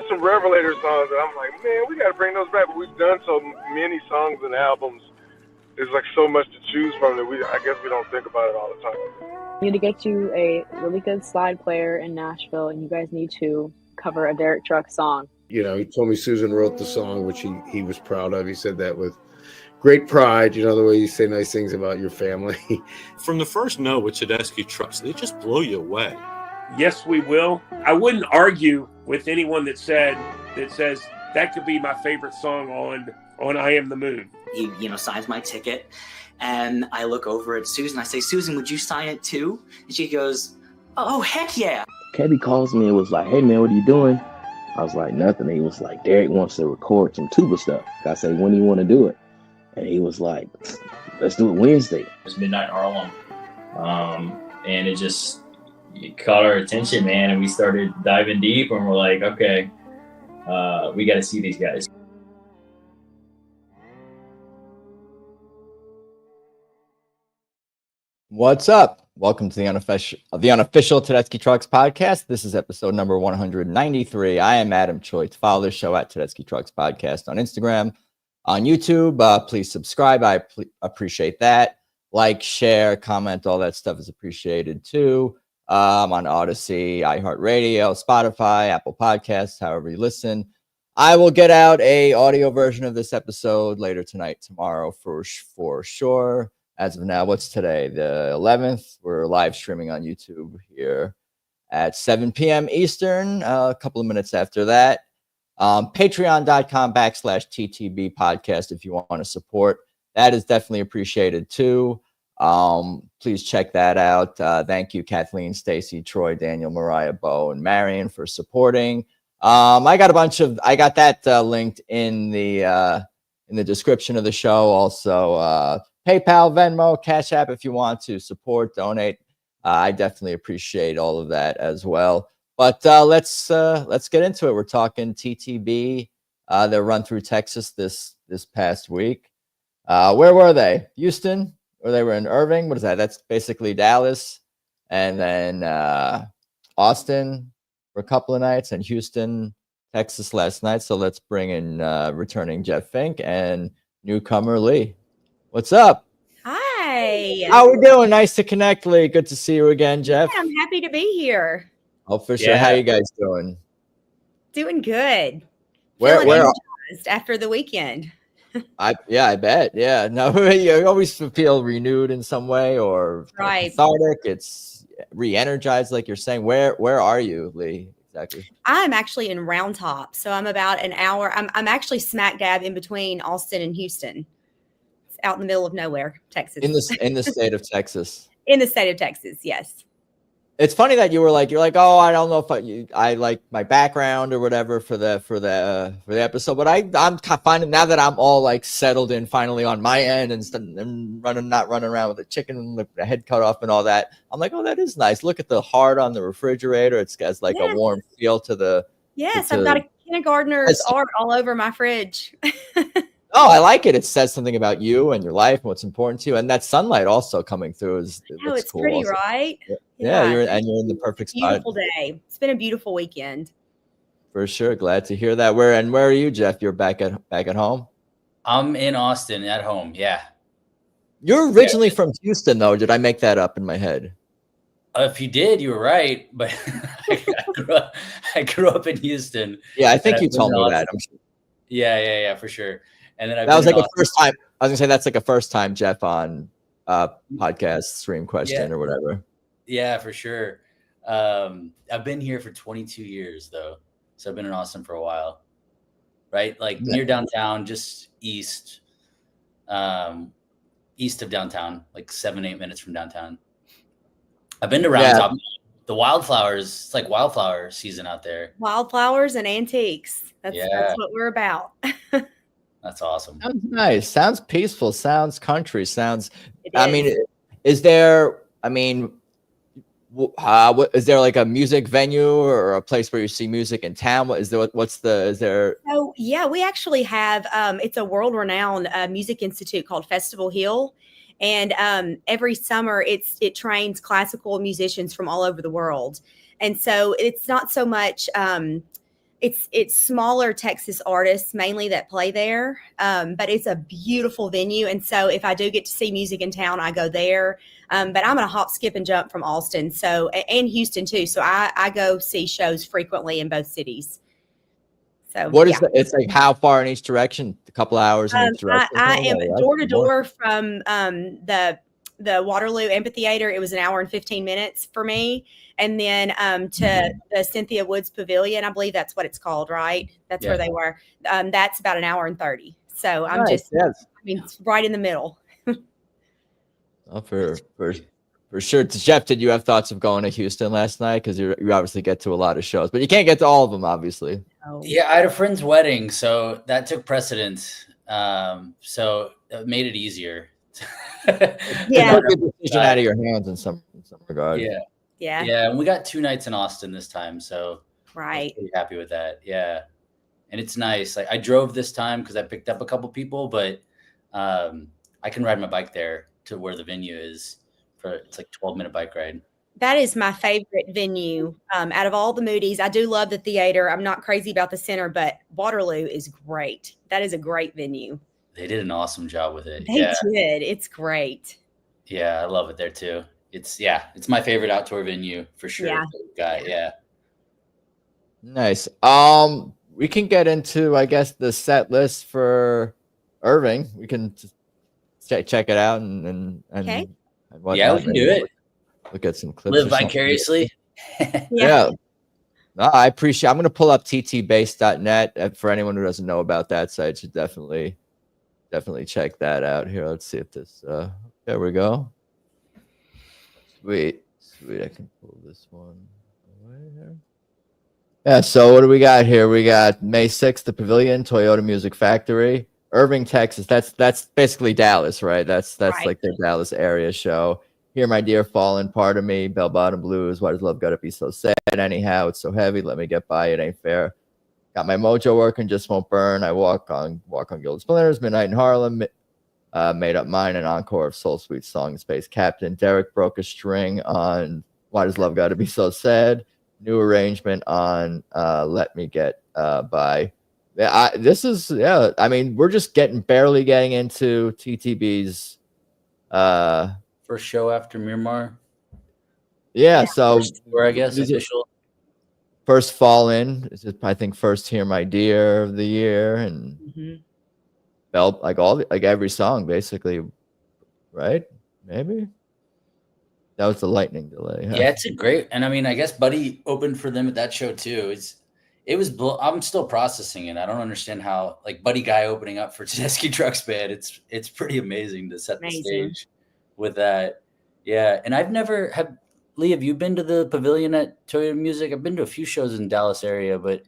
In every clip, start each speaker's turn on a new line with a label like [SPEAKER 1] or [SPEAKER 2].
[SPEAKER 1] some Revelator songs that I'm like, man, we got to bring those back. But we've done so many songs and albums. There's like so much to choose from that I guess we don't think about it all the time.
[SPEAKER 2] We need to get you a really good slide player in Nashville, and you guys need to cover a Derek Trucks song.
[SPEAKER 3] You know, he told me Susan wrote the song, which he was proud of. He said that with great pride, you know, the way you say nice things about your family.
[SPEAKER 4] From the first note with Tedeschi Trucks, they just blow you away.
[SPEAKER 5] Yes, we will. I wouldn't argue with anyone that says that could be my favorite song on I Am the Moon.
[SPEAKER 6] He, signs my ticket, and I look over at Susan. I say, Susan, would you sign it too? And she goes, oh, heck yeah.
[SPEAKER 7] Kevin calls me and was like, hey, man, what are you doing? I was like, nothing. He was like, Derek wants to record some tuba stuff. I said, when do you want to do it? And he was like, let's do it Wednesday.
[SPEAKER 8] It was Midnight Harlem. And it caught our attention, man. And we started diving deep, and we're like, okay, we got to see these guys.
[SPEAKER 9] What's up? Welcome to the unofficial Tedeschi Trucks podcast. This is episode number 193. I am Adam Choate. Follow the show at Tedeschi Trucks Podcast on Instagram, on YouTube. Please subscribe. I appreciate that. Like, share, comment, all that stuff is appreciated too. On Odyssey, iHeartRadio, Spotify, Apple Podcasts, however you listen. I will get out a audio version of this episode later tonight, tomorrow for sure. As of now, what's today? The 11th. We're live streaming on YouTube here at 7 p.m. Eastern, a couple of minutes after that. Patreon.com/TTB podcast if you want to support. That is definitely appreciated too. Please check that out. Thank you, Kathleen, Stacy, Troy, Daniel, Mariah, Bo, and Marion for supporting. I got that linked in the description of the show. Also, PayPal, Venmo, Cash App if you want to support, donate. I definitely appreciate all of that as well. But let's get into it. We're talking TTB. They run through Texas this past week. Where were they? Houston, or they were in Irving? What is that? That's basically Dallas, and then Austin for a couple of nights, and Houston, Texas last night. So let's bring in returning Jeff Fink and newcomer Leigh. What's up?
[SPEAKER 10] Hi.
[SPEAKER 9] How we doing? Nice to connect, Leigh. Good to see you again, Jeff.
[SPEAKER 10] Yeah, I'm happy to be here.
[SPEAKER 9] Oh, for sure. Yeah. How you guys doing?
[SPEAKER 10] Doing good.
[SPEAKER 9] Where
[SPEAKER 10] energized after the weekend.
[SPEAKER 9] I bet. Yeah. No, you always feel renewed in some way, or
[SPEAKER 10] right.
[SPEAKER 9] Cathartic. It's re-energized, like you're saying. Where are you, Leigh? Exactly.
[SPEAKER 10] I'm actually in Round Top, so I'm about an hour. I'm actually smack dab in between Austin and Houston. It's out in the middle of nowhere, Texas.
[SPEAKER 9] In the state of Texas.
[SPEAKER 10] In the state of Texas, yes.
[SPEAKER 9] It's funny that you're like, oh, I don't know if I like my background or whatever for the episode, but I'm finding now that I'm all like settled in finally on my end and not running around with a chicken with the head cut off and all that. I'm like, oh, that is nice. Look at the heart on the refrigerator. It's got like a warm feel to the.
[SPEAKER 10] Yes, I've got a kindergartner's art all over my fridge.
[SPEAKER 9] Oh, I like it. It says something about you and your life and what's important to you, and that sunlight also coming through it's cool.
[SPEAKER 10] Pretty,
[SPEAKER 9] also.
[SPEAKER 10] Right?
[SPEAKER 9] Yeah, you're in the perfect spot.
[SPEAKER 10] Beautiful day. It's been a beautiful weekend.
[SPEAKER 9] For sure. Glad to hear that. Where are you, Jeff? You're back at home?
[SPEAKER 8] I'm in Austin at home. Yeah.
[SPEAKER 9] You're originally from Houston, though. Did I make that up in my head?
[SPEAKER 8] If you did, you were right. But I grew up in Houston.
[SPEAKER 9] Yeah, I think you told me that. I'm sure.
[SPEAKER 8] Yeah, for sure. And then
[SPEAKER 9] that was like a first time. I was gonna say that's like a first time Jeff on podcast stream question or whatever.
[SPEAKER 8] Yeah, for sure. I've been here for 22 years though, so I've been in Austin for a while. Right, like near downtown, just east of downtown, like 7-8 minutes from downtown. I've been to Round Top. The wildflowers, it's like wildflower season out there.
[SPEAKER 10] Wildflowers and antiques. That's what we're about.
[SPEAKER 8] That's awesome.
[SPEAKER 9] Sounds nice. Sounds peaceful. Sounds country. Sounds. I mean, is there? I mean, is there like a music venue or a place where you see music in town? What is there? Is there?
[SPEAKER 10] Oh yeah, we actually have. It's a world-renowned music institute called Festival Hill, and every summer it trains classical musicians from all over the world. And so it's not so much it's smaller Texas artists mainly that play there, but it's a beautiful venue. And so if I do get to see music in town, I go there. But I'm gonna hop, skip, and jump from Austin, and Houston too. So I go see shows frequently in both cities. So
[SPEAKER 9] What is it's like how far in each direction? A couple hours in each direction?
[SPEAKER 10] I am door to door from the Waterloo Amphitheater. It was an hour and 15 minutes for me. And then to the Cynthia Woods Pavilion, I believe that's what it's called, right? That's where they were. That's about an hour and 30. So I'm
[SPEAKER 9] nice,
[SPEAKER 10] I mean, it's right in the middle.
[SPEAKER 9] Oh, for sure. Jeff, did you have thoughts of going to Houston last night? Because you obviously get to a lot of shows, but you can't get to all of them, obviously.
[SPEAKER 10] No.
[SPEAKER 8] Yeah, I had a friend's wedding, so that took precedence. So it made it easier.
[SPEAKER 10] Yeah,
[SPEAKER 9] took the decision out of your hands in some regard.
[SPEAKER 10] Yeah.
[SPEAKER 8] And we got 2 nights in Austin this time, so
[SPEAKER 10] Right.
[SPEAKER 8] I'm pretty happy with that. Yeah, and it's nice. Like I drove this time because I picked up a couple people, but I can ride my bike there to where the venue is. It's like 12-minute bike ride.
[SPEAKER 10] That is my favorite venue out of all the Moody's. I do love the theater. I'm not crazy about the center, but Waterloo is great. That is a great venue.
[SPEAKER 8] They did an awesome job with it.
[SPEAKER 10] They did. It's great.
[SPEAKER 8] Yeah, I love it there too. It's my favorite outdoor venue for sure. Yeah.
[SPEAKER 9] Nice. We can get into, I guess, the set list for Irving. We can check it out and
[SPEAKER 10] okay.
[SPEAKER 8] Yeah, we can do it.
[SPEAKER 9] Look at some clips.
[SPEAKER 8] Live vicariously.
[SPEAKER 9] Yeah. No, I appreciate. I'm going to pull up ttbase.net for anyone who doesn't know about that site. Should definitely check that out. Here, let's see if this. There we go. Sweet. I can pull this one away here. Yeah. So what do we got here? We got May 6th, the Pavilion, Toyota Music Factory, Irving, Texas. That's basically Dallas, right? That's
[SPEAKER 10] right.
[SPEAKER 9] Like their Dallas area show. Here, my dear, fallen part of me, Bell Bottom Blues. Why does love gotta be so sad? Anyhow, it's so heavy. Let me get by. It ain't fair. Got my mojo working, just won't burn. I walk on Gilded Splinters. Midnight in Harlem. Made up mine. An encore of Soul Sweet Song. Space Captain. Derek broke a string on Why Does Love Gotta Be So Sad? New arrangement on Let Me Get By. Yeah, I mean, we're just barely getting into TTB's
[SPEAKER 8] first show after Miramar.
[SPEAKER 9] Yeah, so
[SPEAKER 8] or I guess official
[SPEAKER 9] first fall in. Is it, I think, first Hear My Dear of the year, and felt like every song basically, right? Maybe that was the lightning delay. Huh?
[SPEAKER 8] Yeah, it's a great, and I mean, I guess Buddy opened for them at that show too. I'm still processing it. I don't understand how Buddy Guy opening up for Tedeschi Trucks Band. It's pretty amazing to set the stage with that. Yeah, and I've never have. Leigh, have you been to the Pavilion at Toyota Music? I've been to a few shows in Dallas area, but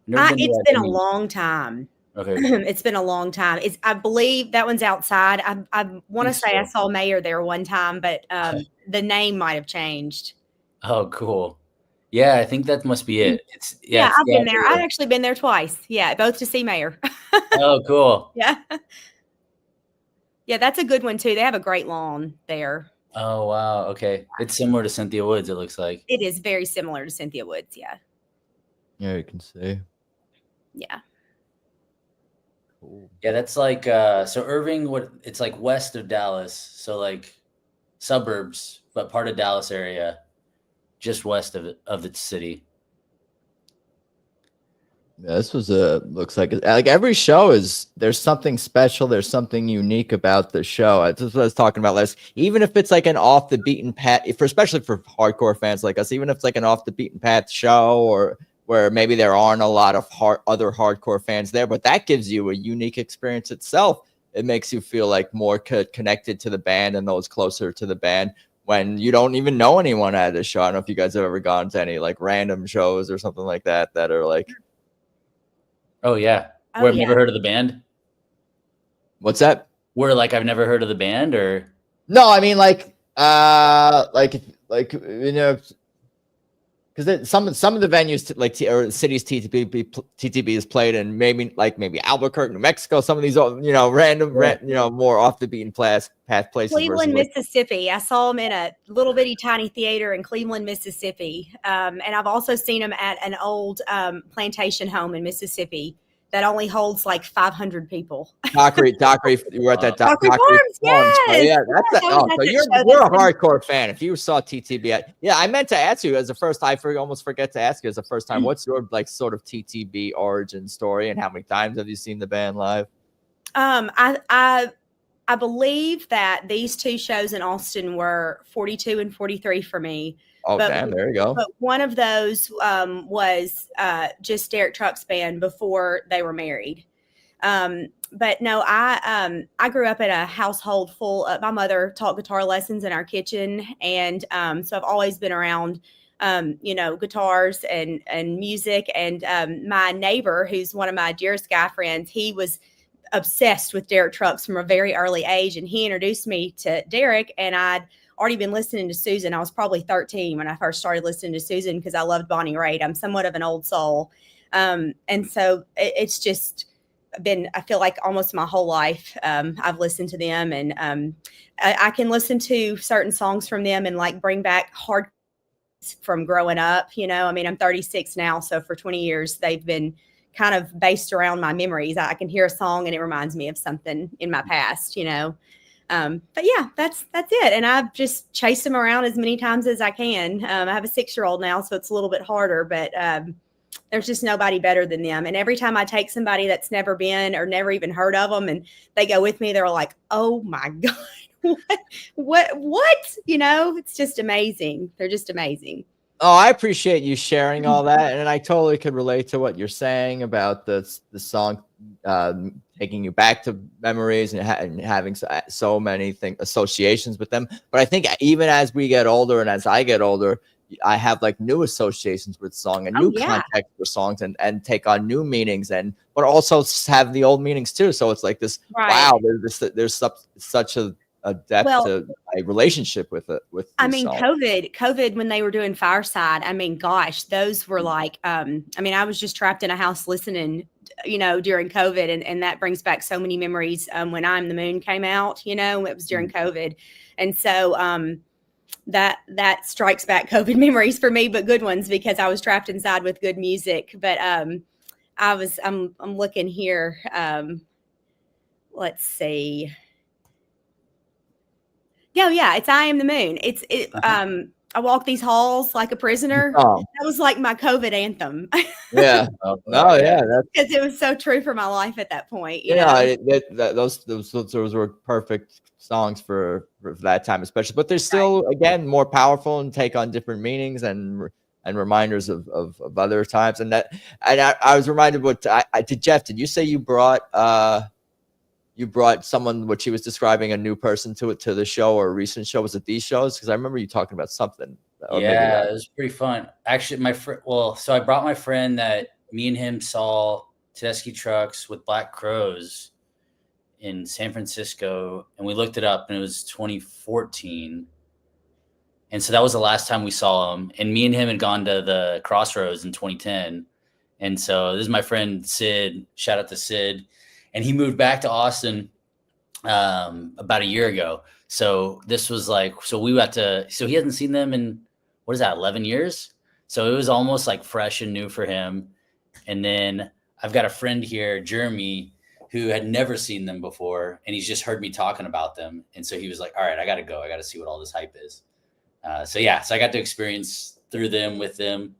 [SPEAKER 10] it's been a long time.
[SPEAKER 8] Okay,
[SPEAKER 10] it's been a long time. I believe that one's outside. I want to say I saw Mayor there one time, but the name might have changed.
[SPEAKER 8] Oh, cool. Yeah, I think that must be it.
[SPEAKER 10] I've been there. I've actually been there twice. Yeah, both to see Mayor.
[SPEAKER 8] Oh, cool.
[SPEAKER 10] Yeah. Yeah, that's a good one too. They have a great lawn there.
[SPEAKER 8] Oh, wow. Okay. It's similar to Cynthia Woods, it looks like.
[SPEAKER 10] It is very similar to Cynthia Woods, yeah.
[SPEAKER 9] Yeah, you can see.
[SPEAKER 10] Yeah.
[SPEAKER 9] Cool.
[SPEAKER 8] Yeah, that's like so Irving, it's like west of Dallas, so like suburbs, but part of Dallas area, just west of the city.
[SPEAKER 9] Yeah, this was looks like every show there's something special, there's something unique about the show. That's what I was talking about last. Even if it's like an off the beaten path, especially for hardcore fans like us, even if it's like an off the beaten path show, or where maybe there aren't a lot of other hardcore fans there, but that gives you a unique experience itself. It makes you feel like more connected to the band and those closer to the band when you don't even know anyone at the show. I don't know if you guys have ever gone to any like random shows or something like that are like.
[SPEAKER 8] Oh yeah. Where I've never heard of the band.
[SPEAKER 9] What's that?
[SPEAKER 8] Where I've never heard of the band, or
[SPEAKER 9] no, I mean like you know, because some of the venues or cities TTB is played in, maybe Albuquerque, New Mexico, some of these random more off the beaten path places.
[SPEAKER 10] Cleveland, Mississippi. I saw them in a little bitty tiny theater in Cleveland, Mississippi, and I've also seen them at an old plantation home in Mississippi that only holds like 500 people.
[SPEAKER 9] Dockery, you were at that Dockery
[SPEAKER 10] Farms, yes.
[SPEAKER 9] Yeah, so you're a hardcore fan. If you saw TTB I meant to ask you as the first. I almost forget to ask you as the first time. What's your sort of TTB origin story, and how many times have you seen the band live?
[SPEAKER 10] I believe that these two shows in Austin were 42 and 43 for me.
[SPEAKER 9] Oh, damn, there you go.
[SPEAKER 10] But one of those was just Derek Trucks band before they were married. But no, I grew up in a household full of, my mother taught guitar lessons in our kitchen. And so I've always been around, guitars and music. And my neighbor, who's one of my dearest guy friends, he was obsessed with Derek Trucks from a very early age. And he introduced me to Derek, and I'd already been listening to Susan. I was probably 13 when I first started listening to Susan because I loved Bonnie Raitt. I'm somewhat of an old soul. And so it's just been, I feel like almost my whole life I've listened to them, and I can listen to certain songs from them and like bring back hard from growing up. I'm 36 now. So for 20 years, they've been kind of based around my memories. I can hear a song and it reminds me of something in my past, But yeah, that's it. And I've just chased them around as many times as I can. I have a 6-year-old now, so it's a little bit harder, but there's just nobody better than them. And every time I take somebody that's never been or never even heard of them and they go with me, they're like, oh my God, what? It's just amazing. They're just amazing.
[SPEAKER 9] Oh, I appreciate you sharing all that. And I totally could relate to what you're saying about the song taking you back to memories and having so many associations with them. But I think even as we get older and as I get older, I have like new associations with song and new context for songs and take on new meanings, but also have the old meanings too. So it's like this, wow, there's such a depth to a relationship with it.
[SPEAKER 10] COVID when they were doing Fireside, gosh, those were like, I was just trapped in a house listening, during COVID, and that brings back so many memories. When I'm the Moon came out, it was during COVID. And so, that strikes back COVID memories for me, but good ones because I was trapped inside with good music. But, I'm looking here. Let's see. Yeah, it's I Am the Moon. I walk these halls like a prisoner.
[SPEAKER 9] Oh.
[SPEAKER 10] That was like my COVID anthem.
[SPEAKER 9] Yeah.
[SPEAKER 10] Because it was so true for my life at that point.
[SPEAKER 9] Those were perfect songs for that time, especially. But they're still, again, more powerful and take on different meanings and reminders of other times. And I was reminded Jeff, did you say you brought someone, what she was describing, a new person to the show or a recent show? Was it these shows? Because I remember you talking about something.
[SPEAKER 8] Yeah, it was pretty fun. Actually, so I brought my friend that me and him saw Tedeschi Trucks with Black Crowes in San Francisco, and we looked it up, and it was 2014. And so that was the last time we saw him. And me and him had gone to the Crossroads in 2010. And so this is my friend Sid. Shout out to Sid. And he moved back to Austin about a year ago. So this was like, so he hasn't seen them in, 11 years? So it was almost like fresh and new for him. And then I've got a friend here, Jeremy, who had never seen them before. And he's just heard me talking about them. And so he was like, all right, I got to go. I got to see what all this hype is. So I got to experience through them with them,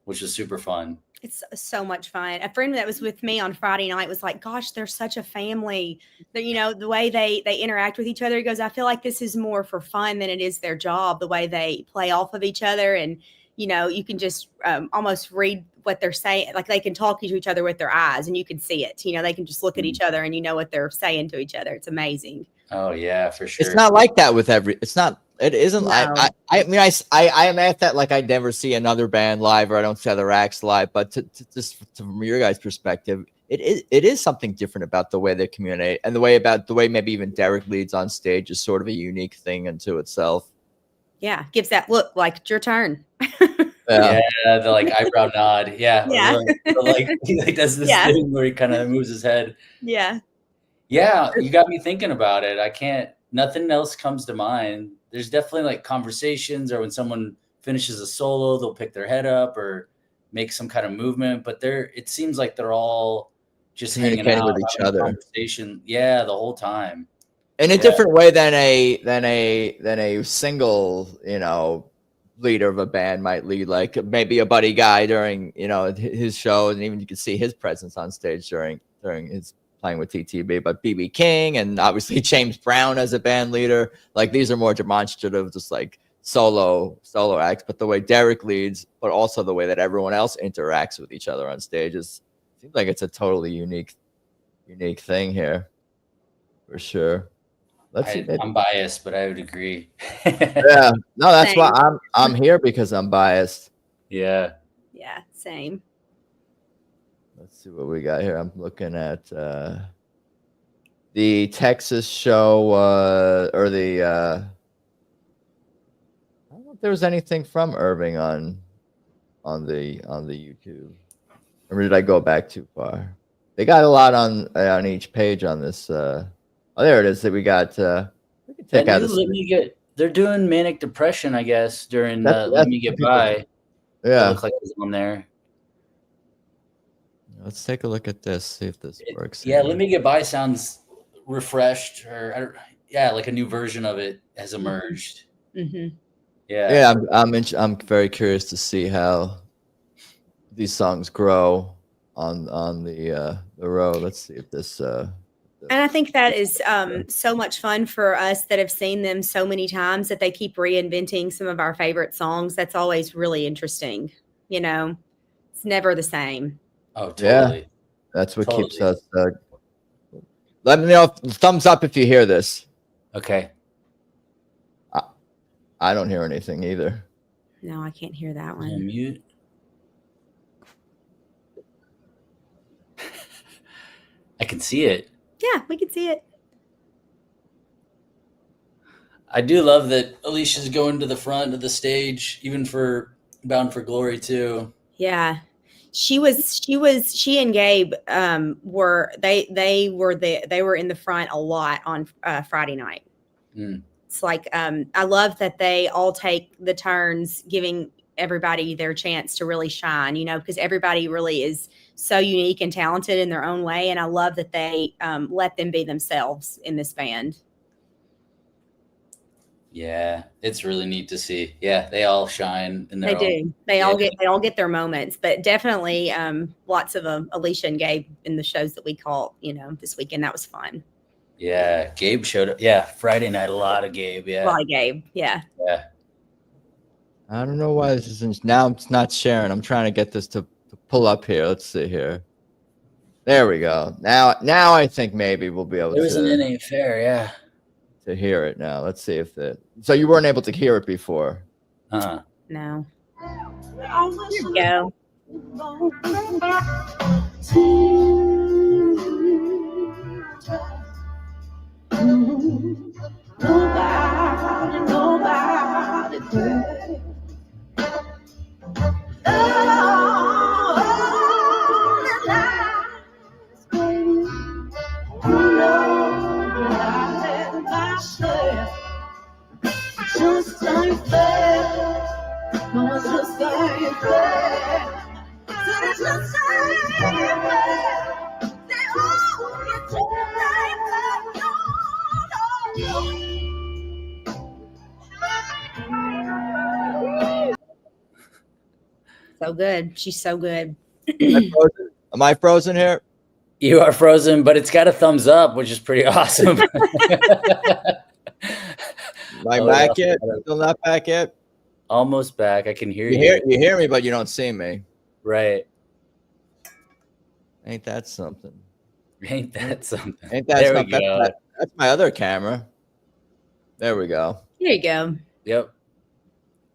[SPEAKER 8] which was super fun.
[SPEAKER 10] It's so much fun. A friend that was with me on Friday night was like, gosh, they're such a family. The way they interact with each other. He goes, I feel like this is more for fun than it is their job, the way they play off of each other. And, you can just almost read what they're saying. Like they can talk to each other with their eyes and you can see it. They can just look at each other and you know what they're saying to each other. It's amazing.
[SPEAKER 8] Oh, yeah, for sure.
[SPEAKER 9] It's not like that with it isn't.
[SPEAKER 10] No.
[SPEAKER 9] I am at that like I never see another band live or I don't see other acts live. But from your guys' perspective, it is something different about the way they communicate and the way maybe even Derek leads on stage is sort of a unique thing unto itself.
[SPEAKER 10] Yeah, gives that look like it's your turn.
[SPEAKER 8] Yeah, the like eyebrow nod. Yeah.
[SPEAKER 10] Yeah.
[SPEAKER 8] He does this thing where he kind of moves his head.
[SPEAKER 10] Yeah.
[SPEAKER 8] Yeah, you got me thinking about it. Nothing else comes to mind. There's definitely like conversations, or when someone finishes a solo, they'll pick their head up or make some kind of movement, but it seems like they're all just hanging
[SPEAKER 9] Communicating
[SPEAKER 8] out
[SPEAKER 9] with each
[SPEAKER 8] having a
[SPEAKER 9] other.
[SPEAKER 8] conversation. Yeah, the whole time.
[SPEAKER 9] In a different way than a single, leader of a band might lead, like maybe a buddy guy during, his show, and even you can see his presence on stage during his playing with TTB. But BB King and obviously James Brown as a band leader, like these are more demonstrative, just like solo acts. But the way Derek leads, but also the way that everyone else interacts with each other on stage seems like it's a totally unique thing here, for sure.
[SPEAKER 8] I'm biased, but I would agree.
[SPEAKER 9] Yeah, no, that's why I'm here, because I'm biased.
[SPEAKER 8] Yeah,
[SPEAKER 10] same.
[SPEAKER 9] Let's see what we got here. I'm looking at the Texas show, or the I don't know if there was anything from Irving on the YouTube, or did I go back too far? They got a lot on each page on this. Oh, there it is. That we got. We can take out.
[SPEAKER 8] They're doing Manic Depression, I guess, during Let Me Get By.
[SPEAKER 9] Yeah,
[SPEAKER 8] look like it's on there.
[SPEAKER 9] Let's take a look at this. See if this works.
[SPEAKER 8] Yeah, Let Me Get By sounds refreshed, or like a new version of it has emerged.
[SPEAKER 10] Mm-hmm.
[SPEAKER 8] Yeah,
[SPEAKER 9] I'm very curious to see how these songs grow on the road. Let's see if this.
[SPEAKER 10] And I think that is so much fun for us that have seen them so many times, that they keep reinventing some of our favorite songs. That's always really interesting. It's never the same.
[SPEAKER 8] Oh, totally.
[SPEAKER 9] Yeah, that's what keeps us. Let me know. Thumbs up if you hear this.
[SPEAKER 8] Okay.
[SPEAKER 9] I don't hear anything either.
[SPEAKER 10] No, I can't hear that one.
[SPEAKER 8] Mute. I can see it.
[SPEAKER 10] Yeah, we can see it.
[SPEAKER 8] I do love that Alicia's going to the front of the stage, even for Bound for Glory too.
[SPEAKER 10] Yeah. She and Gabe were in the front a lot on Friday night.
[SPEAKER 8] Mm.
[SPEAKER 10] It's like I love that they all take the turns giving everybody their chance to really shine, because everybody really is so unique and talented in their own way. And I love that they let them be themselves in this band.
[SPEAKER 8] Yeah, it's really neat to see. Yeah, they all shine in their own.
[SPEAKER 10] They do. They all get their moments, but definitely lots of Alicia and Gabe in the shows that we caught, this weekend. That was fun.
[SPEAKER 8] Yeah, Gabe showed up. Yeah, Friday night, a lot of Gabe. Yeah,
[SPEAKER 10] a lot of Gabe. Yeah.
[SPEAKER 8] Yeah.
[SPEAKER 9] I don't know why this isn't. Now it's not sharing. I'm trying to get this to pull up here. Let's see here. There we go. Now I think maybe we'll be able to.
[SPEAKER 8] It was an NA fair, yeah.
[SPEAKER 9] To hear it now. Let's see if it. So you weren't able to hear it before?
[SPEAKER 8] No.
[SPEAKER 10] Here we go. Nobody could. Just like that, no, it's just like that. It's just like that. They all get to like that. No. So good. She's so good.
[SPEAKER 9] Am I frozen here?
[SPEAKER 8] You are frozen, but it's got a thumbs up, which is pretty awesome.
[SPEAKER 9] Am I back yet? Still not back yet?
[SPEAKER 8] Almost back. I can hear you.
[SPEAKER 9] You hear me, but you don't see me.
[SPEAKER 8] Right.
[SPEAKER 9] Ain't that something?
[SPEAKER 8] Ain't that something?
[SPEAKER 9] Ain't that
[SPEAKER 8] there
[SPEAKER 9] something?
[SPEAKER 8] We go.
[SPEAKER 9] That's my other camera. There we go.
[SPEAKER 10] There you go.
[SPEAKER 8] Yep.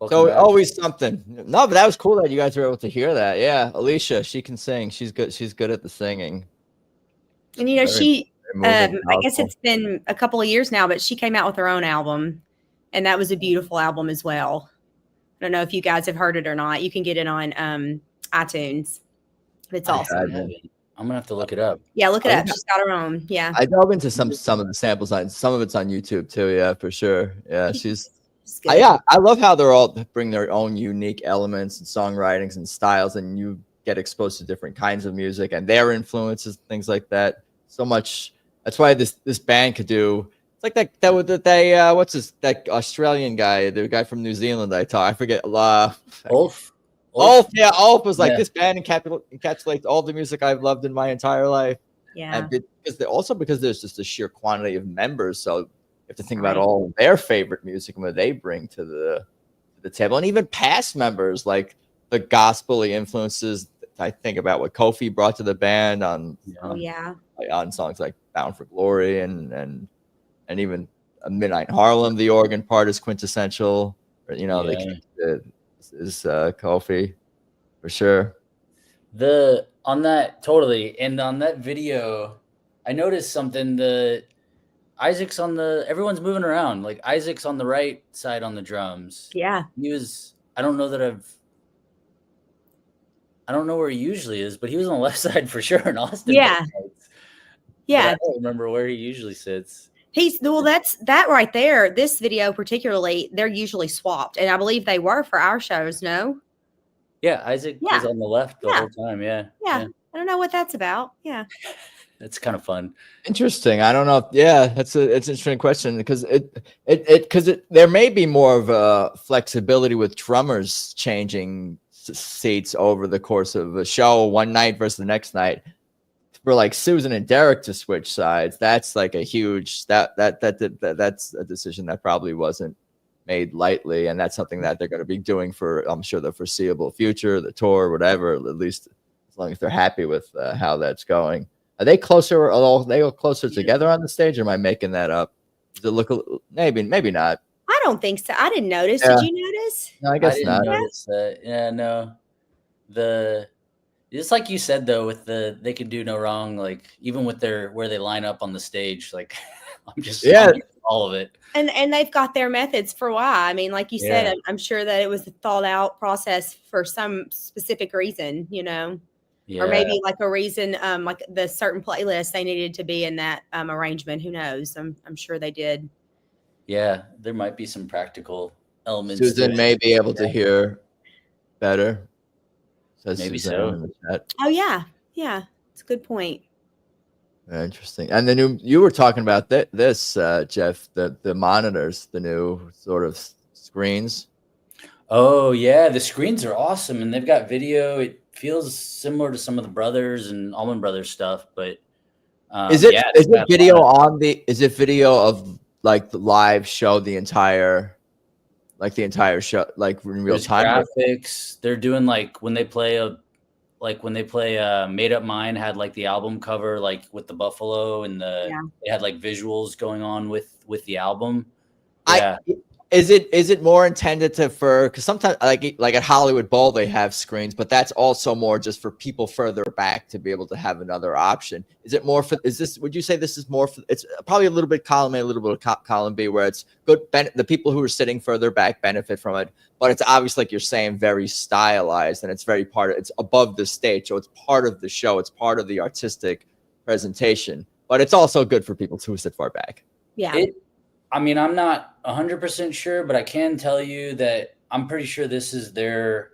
[SPEAKER 9] So always something. No, but that was cool that you guys were able to hear that. Yeah, Alicia, she can sing. She's good. She's good at the singing.
[SPEAKER 10] And I guess it's been a couple of years now, but she came out with her own album, and that was a beautiful album as well. don't know if you guys have heard it or not. You can get it on iTunes. It's awesome.
[SPEAKER 8] I'm gonna have to look it up.
[SPEAKER 10] Yeah, look it up. She's got her own. Yeah.
[SPEAKER 9] I dove into some of the samples on some of it's on YouTube too. Yeah, for sure. Yeah, I love how they're all bring their own unique elements and songwritings and styles, and you get exposed to different kinds of music and their influences, things like that. So much. That's why this band could do. It's like that what's that Australian guy, the guy from New Zealand I forget.
[SPEAKER 8] Ulf.
[SPEAKER 9] Yeah, Ulf was like, this band encapsulates all the music I've loved in my entire life.
[SPEAKER 10] Yeah.
[SPEAKER 9] And because there's just a sheer quantity of members, so you have to think about all their favorite music and what they bring to the table, and even past members, like the gospel-y influences. I think about what Kofi brought to the band on songs like "Bound for Glory" and even "Midnight in Harlem." The organ part is quintessential. Is Kofi for sure.
[SPEAKER 8] On that video, I noticed something. Isaac's everyone's moving around. Like Isaac's on the right side on the drums.
[SPEAKER 10] Yeah.
[SPEAKER 8] I don't know where he usually is, but he was on the left side for sure in Austin.
[SPEAKER 10] Yeah. Yeah.
[SPEAKER 8] I don't remember where he usually sits.
[SPEAKER 10] That's that right there. This video particularly, they're usually swapped, and I believe they were for our shows. No.
[SPEAKER 8] Yeah, Isaac was on the left the whole time. Yeah.
[SPEAKER 10] I don't know what that's about. Yeah.
[SPEAKER 8] That's kind of fun.
[SPEAKER 9] Interesting. I don't know. It's an interesting question because there may be more of a flexibility with drummers changing seats over the course of a show one night versus the next night. For like Susan and Derek to switch sides, that's like a huge that's a decision that probably wasn't made lightly, and that's something that they're going to be doing for, I'm sure, the foreseeable future, the tour, whatever. At least as long as they're happy with how that's going. Are they closer? Are they closer together on the stage? Or am I making that up? Does it look maybe not?
[SPEAKER 10] I don't think so. I didn't notice. Did you notice?
[SPEAKER 9] No, I guess
[SPEAKER 8] didn't
[SPEAKER 9] not.
[SPEAKER 8] Notice that. Yeah, no. It's like you said though, with they can do no wrong. Like even with where they line up on the stage, like I'm all of it.
[SPEAKER 10] And they've got their methods for why. I mean, like you said, I'm sure that it was a thought out process for some specific reason, or maybe like a reason, like the certain playlist they needed to be in that arrangement. Who knows? I'm sure they did.
[SPEAKER 8] Yeah, there might be some practical elements.
[SPEAKER 9] Susan may be able to hear better.
[SPEAKER 8] Maybe so.
[SPEAKER 10] Oh yeah, it's a good point.
[SPEAKER 9] Interesting. And then you were talking about this, Jeff, the monitors, the new sort of screens.
[SPEAKER 8] Oh yeah, the screens are awesome, and they've got video. It feels similar to some of the Brothers and Allman Brothers stuff, but
[SPEAKER 9] is it video of like the live show, the entire show, like in real time?
[SPEAKER 8] Graphics. They're doing like when they play Made Up Mind had like the album cover, like with the buffalo and they had like visuals going on with the album. Yeah.
[SPEAKER 9] Is it more intended because sometimes like at Hollywood Bowl they have screens, but that's also more just for people further back to be able to have another option. Would you say this is more it's probably a little bit column A, a little bit of column B, where it's good, the people who are sitting further back benefit from it, but it's obviously, like you're saying, very stylized, and it's very it's above the stage, so it's part of the show, it's part of the artistic presentation, but it's also good for people who sit far back.
[SPEAKER 10] Yeah.
[SPEAKER 8] I'm not 100% sure, but I can tell you that I'm pretty sure this is their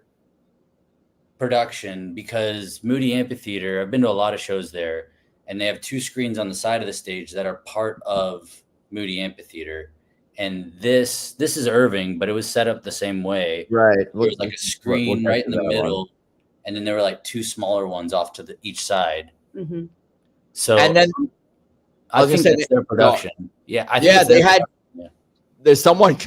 [SPEAKER 8] production, because Moody Amphitheater, I've been to a lot of shows there, and they have two screens on the side of the stage that are part of Moody Amphitheater. And this is Irving, but it was set up the same way.
[SPEAKER 9] Right.
[SPEAKER 8] There was like a screen right in the middle, and then there were like two smaller ones off to each side.
[SPEAKER 10] Mm-hmm.
[SPEAKER 8] So,
[SPEAKER 9] and then
[SPEAKER 8] I think that's their production.
[SPEAKER 9] There's someone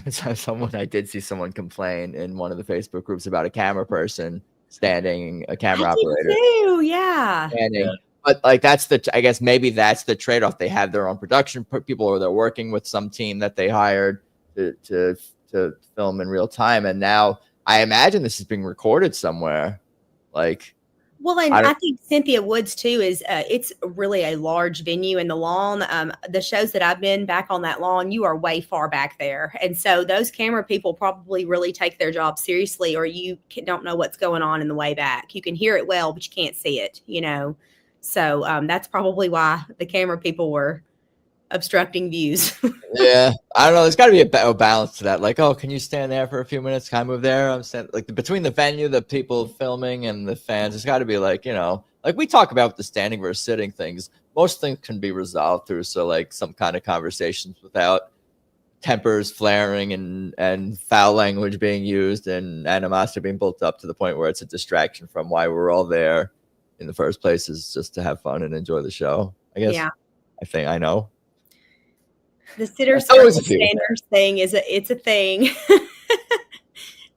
[SPEAKER 9] I did see someone complain in one of the Facebook groups about a camera person standing, a camera operator.
[SPEAKER 10] Yeah.
[SPEAKER 9] Standing. But like I guess maybe that's the trade-off. They have their own production people, or they're working with some team that they hired to film in real time. And now I imagine this is being recorded somewhere. Like
[SPEAKER 10] Well, and I think Cynthia Woods too is it's really a large venue, and the lawn. The shows that I've been back on that lawn, you are way far back there, and so those camera people probably really take their job seriously, or you don't know what's going on in the way back. You can hear it well, but you can't see it. So that's probably why the camera people were obstructing views.
[SPEAKER 9] Yeah, I don't know. There's got to be a balance to that. Like, oh, can you stand there for a few minutes? Can I move there? I'm saying, like, between the venue, the people filming, and the fans, there's got to be like we talk about the standing versus sitting things. Most things can be resolved through like some kind of conversations without tempers flaring and foul language being used and animosity being built up to the point where it's a distraction from why we're all there in the first place, is just to have fun and enjoy the show. I guess. Yeah. I know.
[SPEAKER 10] The sitters standers thing it's a thing.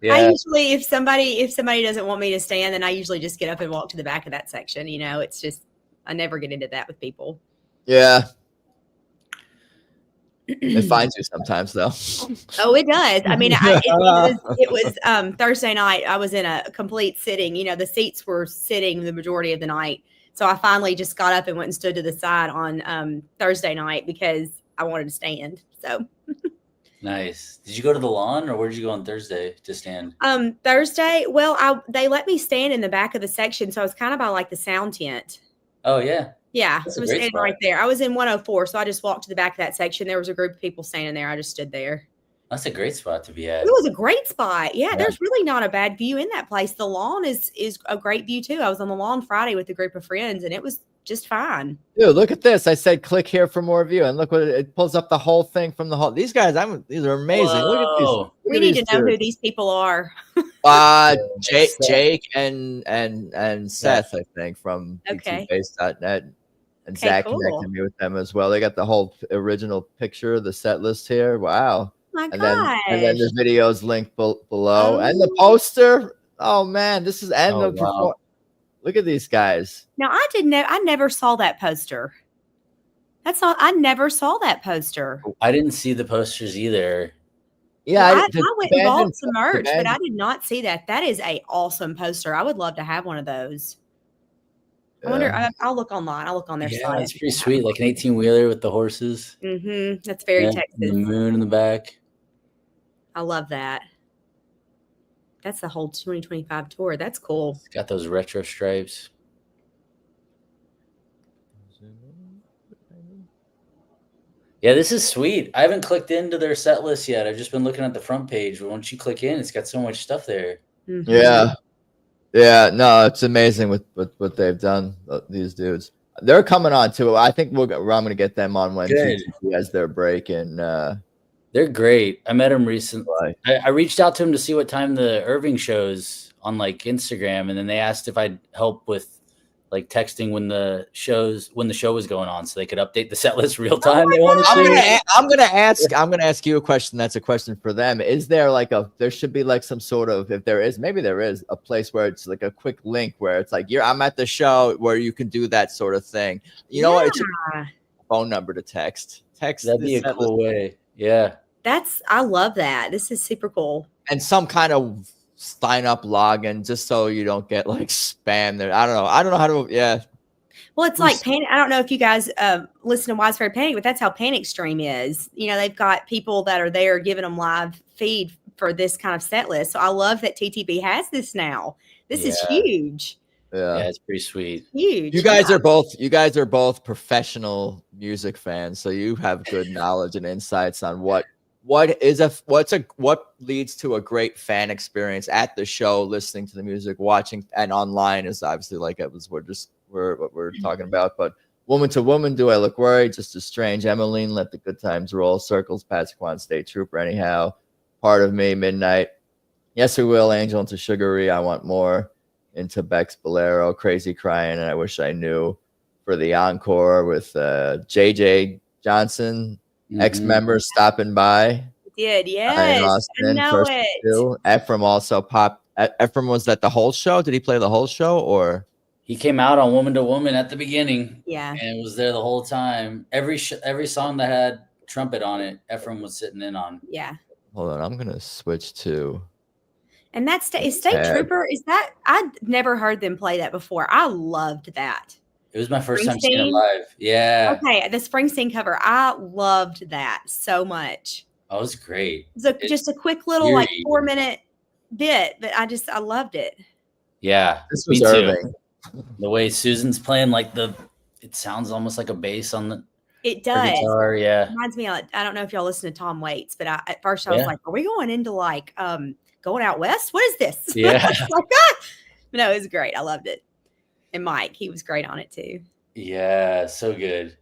[SPEAKER 10] Yeah. I usually, if somebody doesn't want me to stand, then I usually just get up and walk to the back of that section. It's just, I never get into that with people.
[SPEAKER 9] Yeah. It finds you sometimes though.
[SPEAKER 10] Oh, it does. I mean, it was Thursday night. I was in a complete sitting, the seats were sitting the majority of the night. So I finally just got up and went and stood to the side on Thursday night because I wanted to stand. So
[SPEAKER 8] nice. Did you go to the lawn, or where did you go on Thursday to stand?
[SPEAKER 10] Thursday, well, they let me stand in the back of the section, so I was kind of by like the sound tent.
[SPEAKER 8] Oh yeah.
[SPEAKER 10] Yeah, I was standing right there. I was in 104, so I just walked to the back of that section. There was a group of people standing there. I just stood there.
[SPEAKER 8] That's a great spot to be at.
[SPEAKER 10] It was a great spot. Yeah, there's really not a bad view in that place. The lawn is a great view too. I was on the lawn Friday with a group of friends, and it was just fine.
[SPEAKER 9] Dude, look at this. I said click here for more view, and look what it pulls up the whole thing from the whole. These guys, these are amazing.
[SPEAKER 8] Whoa.
[SPEAKER 9] Look at these.
[SPEAKER 10] We need to know who these people are.
[SPEAKER 9] Jake and Seth, I think, from PTBase.net. And Zach connected me with them as well. They got the whole original picture, the set list here. Wow.
[SPEAKER 10] My
[SPEAKER 9] and then the videos linked below. And the poster. Oh man, this is Look at these guys.
[SPEAKER 10] Now I never saw that poster. I never saw that poster.
[SPEAKER 8] I didn't see the posters either.
[SPEAKER 10] Yeah, I went and bought some merch, but I did not see that. That is an awesome poster. I would love to have one of those. I wonder. I'll look online. I'll look on their site.
[SPEAKER 8] Yeah, it's pretty sweet. Like an 18-wheeler with the horses.
[SPEAKER 10] Mm-hmm. That's very Texas.
[SPEAKER 8] And the moon in the back.
[SPEAKER 10] I love that. That's the whole 2025 tour. That's cool.
[SPEAKER 8] It's got those retro stripes. Yeah, this is sweet. I haven't clicked into their set list yet. I've just been looking at the front page. But once you click in, it's got so much stuff there.
[SPEAKER 10] Mm-hmm.
[SPEAKER 9] Yeah, no, it's amazing with what they've done. These dudes, they're coming on too. I think I'm going to get them on when TTP has their break, and
[SPEAKER 8] they're great. I met him recently. I reached out to him to see what time the Irving shows on like Instagram, and then they asked if I'd help with like texting when the show was going on, so they could update the set list real time.
[SPEAKER 9] I'm gonna ask you a question. That's a question for them. Is there there should be like some sort of, if there is, maybe there is a place where it's like a quick link where it's like I'm at the show where you can do that sort of thing. You know what? It's a phone number to text.
[SPEAKER 8] That'd be a cool way. Yeah.
[SPEAKER 10] I love that. This is super cool.
[SPEAKER 9] And some kind of sign up login just so you don't get like spam there. I don't know how to.
[SPEAKER 10] Well, it's like Panic. I don't know if you guys listen to Widespread Panic, but that's how Panic Stream is. They've got people that are there giving them live feed for this kind of set list. So I love that TTB has this now. This is huge.
[SPEAKER 9] Yeah,
[SPEAKER 8] it's pretty sweet.
[SPEAKER 10] Huge.
[SPEAKER 9] You guys are both professional music fans, so you have good knowledge and insights on what leads to a great fan experience at the show, listening to the music, watching, and online is obviously like it was what we're talking about. But woman to woman, do I look worried? Just as strange. Emmeline, let the good times roll. Circles, Patsquan, State Trooper. Anyhow, part of me, Midnight. Yes, we will. Angel into Sugary. I want more. Into Beck's Bolero. Crazy Crying, and I wish I knew. For the encore with JJ Johnson. Ex-members stopping by.
[SPEAKER 10] Did, yes.
[SPEAKER 9] Austin, I know it. Ephraim also popped. Ephraim was at the whole show. Did he play the whole show, or
[SPEAKER 8] he came out on Woman to Woman at the beginning?
[SPEAKER 10] Yeah,
[SPEAKER 8] and was there the whole time. Every song that had trumpet on it, Ephraim was sitting in on.
[SPEAKER 10] Yeah.
[SPEAKER 9] Hold on, I'm gonna switch to.
[SPEAKER 10] And that's is State Trooper. Is that I'd never heard them play that before. I loved that.
[SPEAKER 8] It was my first time seeing it live. Yeah.
[SPEAKER 10] Okay, the Springsteen cover. I loved that so much.
[SPEAKER 8] Oh, it was great.
[SPEAKER 10] It was just a quick little like 4-minute bit, but I loved it.
[SPEAKER 8] Yeah,
[SPEAKER 9] this was Irving.
[SPEAKER 8] The way Susan's playing, like it sounds almost like a bass on the.
[SPEAKER 10] It does.
[SPEAKER 8] Guitar, yeah.
[SPEAKER 10] It reminds me of, I don't know if y'all listen to Tom Waits, but at first I was like, are we going into like going out west? What is this?
[SPEAKER 8] Yeah.
[SPEAKER 10] Like that. But no, it was great. I loved it. And Mike, he was great on it too.
[SPEAKER 8] Yeah, so good.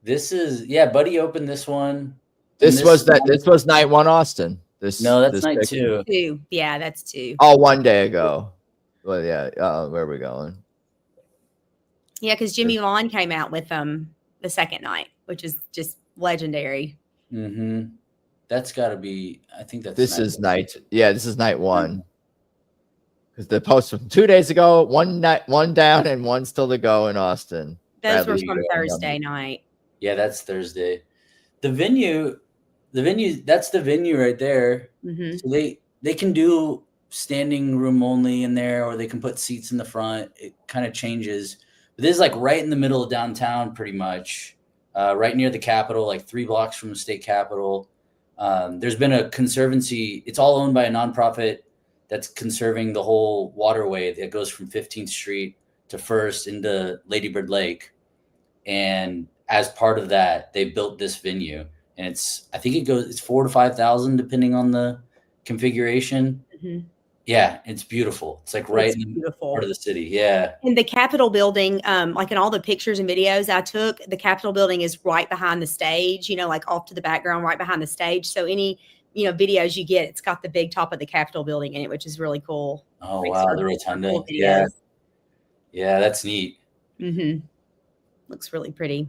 [SPEAKER 8] This is Buddy opened this one.
[SPEAKER 9] This was night 1 Austin. That's
[SPEAKER 8] night 2.
[SPEAKER 10] 2. Yeah, that's 2.
[SPEAKER 9] Oh, one day ago. Well, yeah. Where are we going?
[SPEAKER 10] Yeah, because Jimmy Vaughn came out with the second night, which is just legendary.
[SPEAKER 8] Mm-hmm. That's got to be. I think that's.
[SPEAKER 9] This is night 1. Because the post from 2 days ago, one down and one still to go in Austin.
[SPEAKER 10] Those were from Thursday night.
[SPEAKER 8] Yeah, that's Thursday. The venue, that's the venue right there.
[SPEAKER 10] Mm-hmm.
[SPEAKER 8] So they can do standing room only in there, or they can put seats in the front. It kind of changes. But this is like right in the middle of downtown, pretty much, right near the Capitol, like 3 blocks from the state Capitol. There's been a conservancy. It's all owned by a nonprofit that's conserving the whole waterway that goes from 15th Street to First into Lady Bird Lake. And as part of that, they built this venue. And it's 4,000 to 5,000 depending on the configuration.
[SPEAKER 10] Mm-hmm.
[SPEAKER 8] Yeah, it's beautiful. It's like right in the part of the city. Yeah.
[SPEAKER 10] And the Capitol building, like in all the pictures and videos I took, the Capitol building is right behind the stage, like off to the background, right behind the stage. So any, videos you get, it's got the big top of the Capitol building in it, which is really cool.
[SPEAKER 8] Oh, wow. The rotunda. Cool. Yeah. Yeah, that's neat.
[SPEAKER 10] Mm-hmm. Looks really pretty.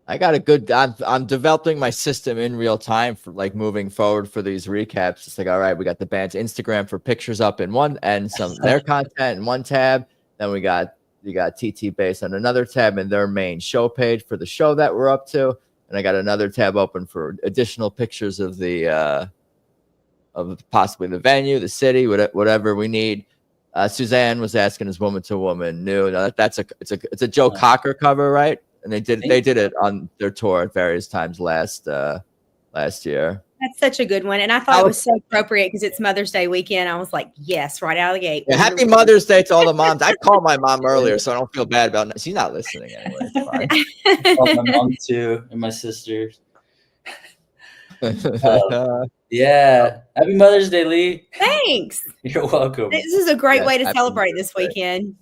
[SPEAKER 9] I got a good. I'm developing my system in real time for like moving forward for these recaps. It's like, all right, we got the band's Instagram for pictures up in one, and some their content in one tab. Then you got TT Bass on another tab, and their main show page for the show that we're up to. And I got another tab open for additional pictures of the of possibly the venue, the city, whatever we need. Suzanne was asking, "Is Woman to Woman new?" No, it's a Joe Cocker cover, right? And they did it on their tour at various times last year.
[SPEAKER 10] That's such a good one. And I thought it was so appropriate because it's Mother's Day weekend. I was like, yes, right out of the gate.
[SPEAKER 9] Yeah, happy Mother's Day to all the moms. I called my mom earlier, so I don't feel bad about it. She's not listening anyway. It's fine.
[SPEAKER 8] Oh, my mom too, and my sisters. Yeah. Happy Mother's Day, Leigh.
[SPEAKER 10] Thanks.
[SPEAKER 8] You're welcome.
[SPEAKER 10] This is a great way to celebrate this weekend.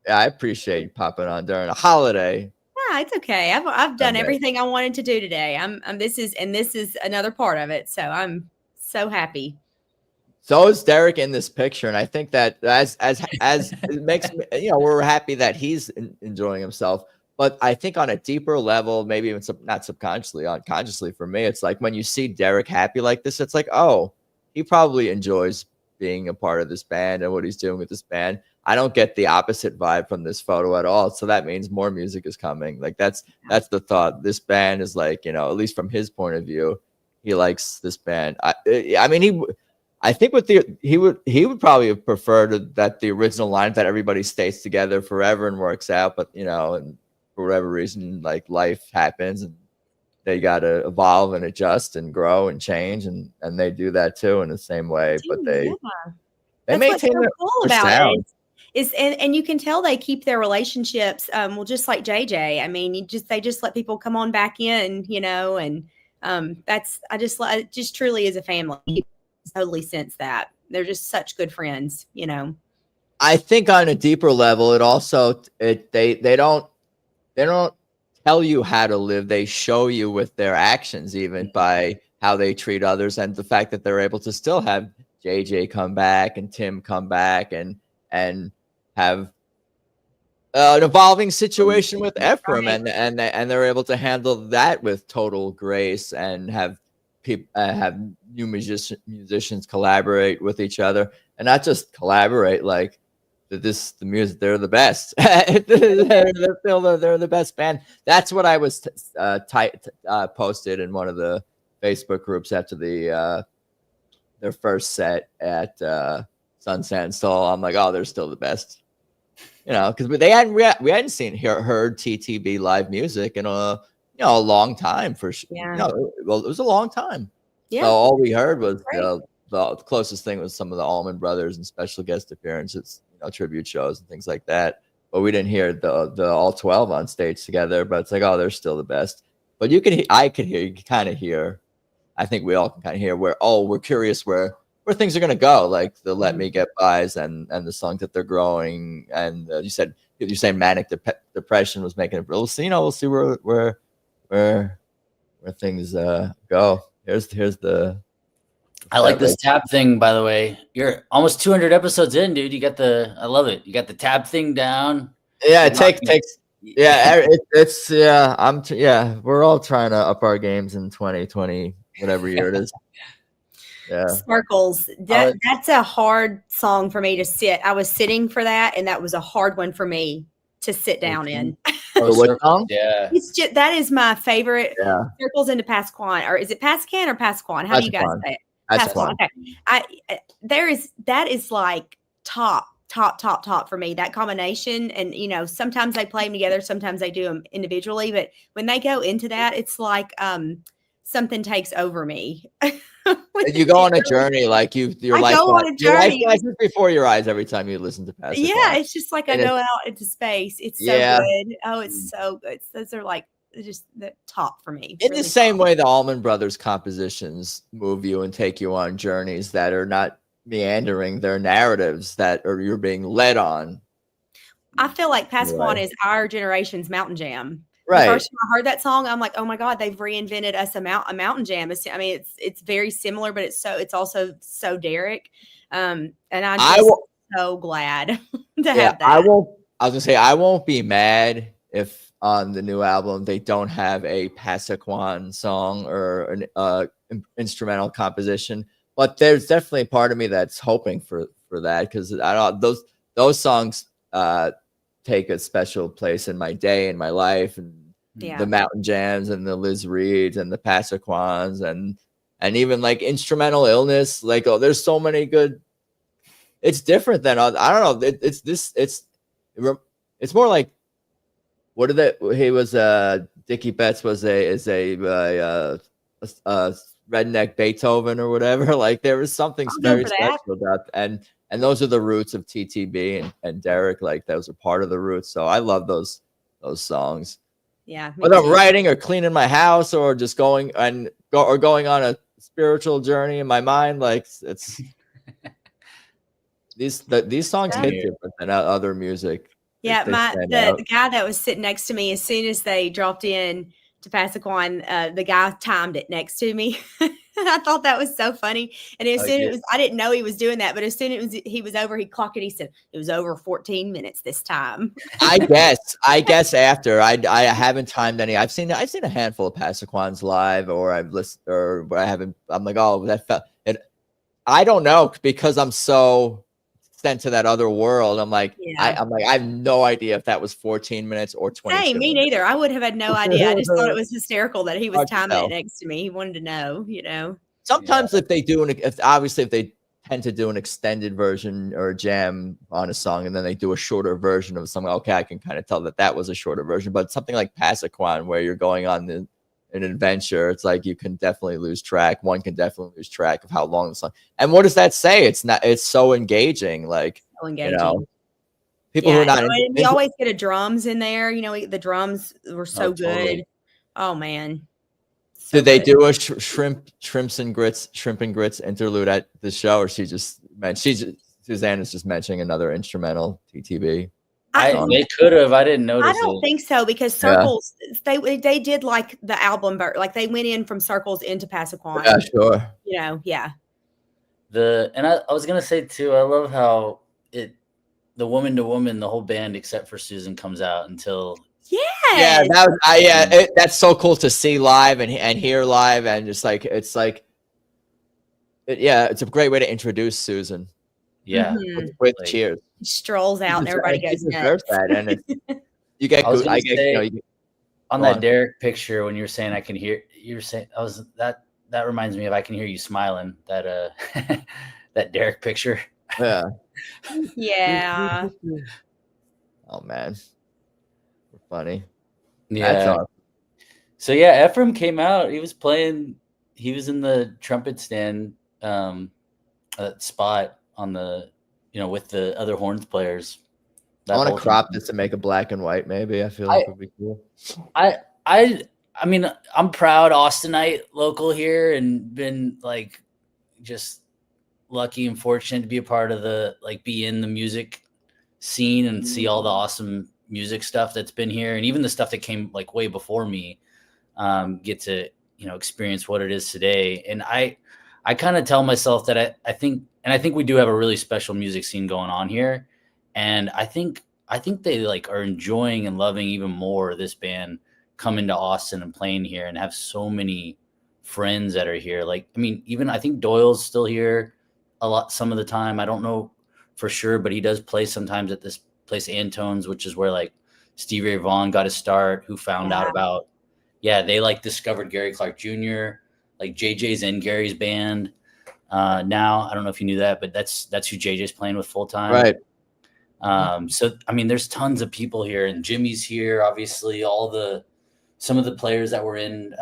[SPEAKER 9] Yeah, I appreciate you popping on during a holiday.
[SPEAKER 10] Yeah, it's okay. I've done everything I wanted to do today. This is another part of it. So I'm so happy.
[SPEAKER 9] So is Derek in this picture, and I think that as it makes me, we're happy that he's enjoying himself. But I think on a deeper level, maybe even not subconsciously, unconsciously for me, it's like when you see Derek happy like this, it's like, oh, he probably enjoys being a part of this band and what he's doing with this band. I don't get the opposite vibe from this photo at all. So that means more music is coming. Like that's the thought. This band is like, at least from his point of view, he likes this band. I think he would probably have preferred that the original line that everybody stays together forever and works out. But, and for whatever reason, like life happens and they got to evolve and adjust and grow and change. And they do that too in the same way. But they maintain their sound.
[SPEAKER 10] And you can tell they keep their relationships just like JJ. I mean, they just let people come on back in, and it just truly is a family. You totally sense that they're just such good friends,
[SPEAKER 9] I think on a deeper level, it also they don't tell you how to live. They show you with their actions, even by how they treat others, and the fact that they're able to still have JJ come back and Tim come back and have an evolving situation with Ephraim, and they're able to handle that with total grace and have new musicians collaborate with each other, and not just collaborate like the music. They're the best. they're the best band. That's what I was posted in one of the Facebook groups after the their first set at Sunset and Soul, I'm like, oh, they're still the best. Because we hadn't heard TTB live music in a long time for sure.
[SPEAKER 10] Yeah.
[SPEAKER 9] Well, it was a long time.
[SPEAKER 10] Yeah.
[SPEAKER 9] So all we heard was the closest thing was some of the Allman Brothers and special guest appearances, tribute shows and things like that. But we didn't hear the all 12 on stage together. But it's like, oh, they're still the best. But you can kind of hear. I think we all can kind of hear we're curious where things are going to go, like the Let Me Get Bys and the songs that they're growing. And you said manic depression was making it. We'll see where things go. Here's the.
[SPEAKER 8] I like this tab thing, by the way. You're almost 200 episodes in, dude. I love it. You got the tab thing down.
[SPEAKER 9] Yeah, it takes. Yeah, we're all trying to up our games in 2020, whatever year it is. Yeah.
[SPEAKER 10] Circles. That's a hard song for me to sit. I was sitting for that, and that was a hard one for me to sit down in.
[SPEAKER 9] What song?
[SPEAKER 8] Yeah.
[SPEAKER 10] That is my favorite.
[SPEAKER 9] Yeah.
[SPEAKER 10] Circles into Pasquan, or is it Pascan or Pasquan? How do you guys say it?
[SPEAKER 9] Pasquan.
[SPEAKER 10] Okay. That is like top for me, that combination. And sometimes they play them together, sometimes they do them individually, but when they go into that, it's like something takes over me.
[SPEAKER 9] You go on a journey, like your life.
[SPEAKER 10] Go on a journey.
[SPEAKER 9] Your life is before your eyes every time you listen to Pasquan.
[SPEAKER 10] Yeah, it's just like I go out into space. It's so good. Oh, it's so good. Those are like just the top for me.
[SPEAKER 9] In the same way the Allman Brothers compositions move you and take you on journeys that are not meandering, they're narratives that you're being led on.
[SPEAKER 10] I feel like Pasquan is our generation's mountain jam.
[SPEAKER 9] Right.
[SPEAKER 10] The first time I heard that song, I'm like, oh my God, they've reinvented us a mountain jam. It's very similar, but it's also so Derek. And I'm just so glad to have that.
[SPEAKER 9] I was gonna say I won't be mad if on the new album they don't have a Pasquan song or an instrumental composition. But there's definitely a part of me that's hoping for that, because I don't those songs take a special place in my day, in my life, and the Mountain Jams and the Liz Reeds and the Pasquans and even like Instrumental Illness. Like, there's so many good. It's different than I don't know. It's more like what did that? He was Dickie Betts is a redneck Beethoven or whatever. Like, there was something very special about and those are the roots of TTB and Derek. Like, those are part of the roots. So I love those songs.
[SPEAKER 10] Yeah.
[SPEAKER 9] Whether I'm writing or cleaning my house or just going on a spiritual journey in my mind, like it's these songs hit different than other music.
[SPEAKER 10] Yeah, the guy that was sitting next to me, as soon as they dropped in to Pasquan, the guy timed it next to me. I thought that was so funny. And as soon I didn't know he was doing that, but as soon as he was over, he clocked it. He said it was over 14 minutes this time.
[SPEAKER 9] I guess after I haven't timed any. I've seen a handful of Pasquans live, or I've listened, or I haven't. I'm like, oh, that felt it. I don't know, because I'm so sent to that other world. I'm like, I have no idea if that was 14 minutes or 20.
[SPEAKER 10] Hey, me neither. I would have had no idea. I just thought it was hysterical that he was timing it next to me. He wanted to know,
[SPEAKER 9] Sometimes if they tend to do an extended version or a jam on a song, and then they do a shorter version of something, okay, I can kind of tell that was a shorter version. But something like Pasquan, where you're going on an adventure, it's like you can definitely lose track. One can definitely lose track of how long the song. And what does that say? It's so engaging. Like,
[SPEAKER 10] so engaging.
[SPEAKER 9] People who are not.
[SPEAKER 10] We always get a drums in there. The drums were so good. Totally. Oh man. So
[SPEAKER 9] did they do a shrimp and grits interlude at the show, or Suzanne is just mentioning another instrumental TTB?
[SPEAKER 8] They could have. I didn't notice.
[SPEAKER 10] I don't think so, because Circles they did like the album, like they went in from Circles into Pasquan.
[SPEAKER 9] Yeah, sure.
[SPEAKER 10] Yeah.
[SPEAKER 8] I was gonna say too, I love how the woman to woman, the whole band except for Susan comes out until.
[SPEAKER 10] Yeah,
[SPEAKER 9] that's so cool to see live and hear live, and just like it's a great way to introduce Susan.
[SPEAKER 8] Yeah,
[SPEAKER 9] with cheers.
[SPEAKER 10] He strolls out and everybody goes nuts.
[SPEAKER 9] That, and you get good.
[SPEAKER 8] On that Derek picture, when you were saying I can hear, you were saying that reminds me of I Can Hear You Smiling, that that Derek picture.
[SPEAKER 9] Yeah.
[SPEAKER 10] Yeah.
[SPEAKER 9] Oh man, funny.
[SPEAKER 8] Yeah.
[SPEAKER 9] That's awesome.
[SPEAKER 8] So yeah, Ephraim came out. He was playing. He was in the trumpet stand spot on the, with the other horns players.
[SPEAKER 9] I want to crop this and make a black and white. Maybe I feel like it would be cool.
[SPEAKER 8] I mean, I'm proud Austinite local here, and been like just lucky and fortunate to be a part of be in the music scene and see all the awesome music stuff that's been here, and even the stuff that came like way before me, get to experience what it is today. And I kind of tell myself that I think we do have a really special music scene going on here, and I think they are enjoying and loving even more this band coming to Austin and playing here, and have so many friends that are here. Even I think Doyle's still here a lot some of the time. I don't know for sure, but he does play sometimes at this place Antone's, which is where Stevie Ray Vaughan got his start, who found out about they discovered Gary Clark Jr. JJ's in Gary's band now. I don't know if you knew that, but that's who JJ's playing with full time.
[SPEAKER 9] Right.
[SPEAKER 8] So I mean, there's tons of people here, and Jimmy's here, obviously. Some of the players that were in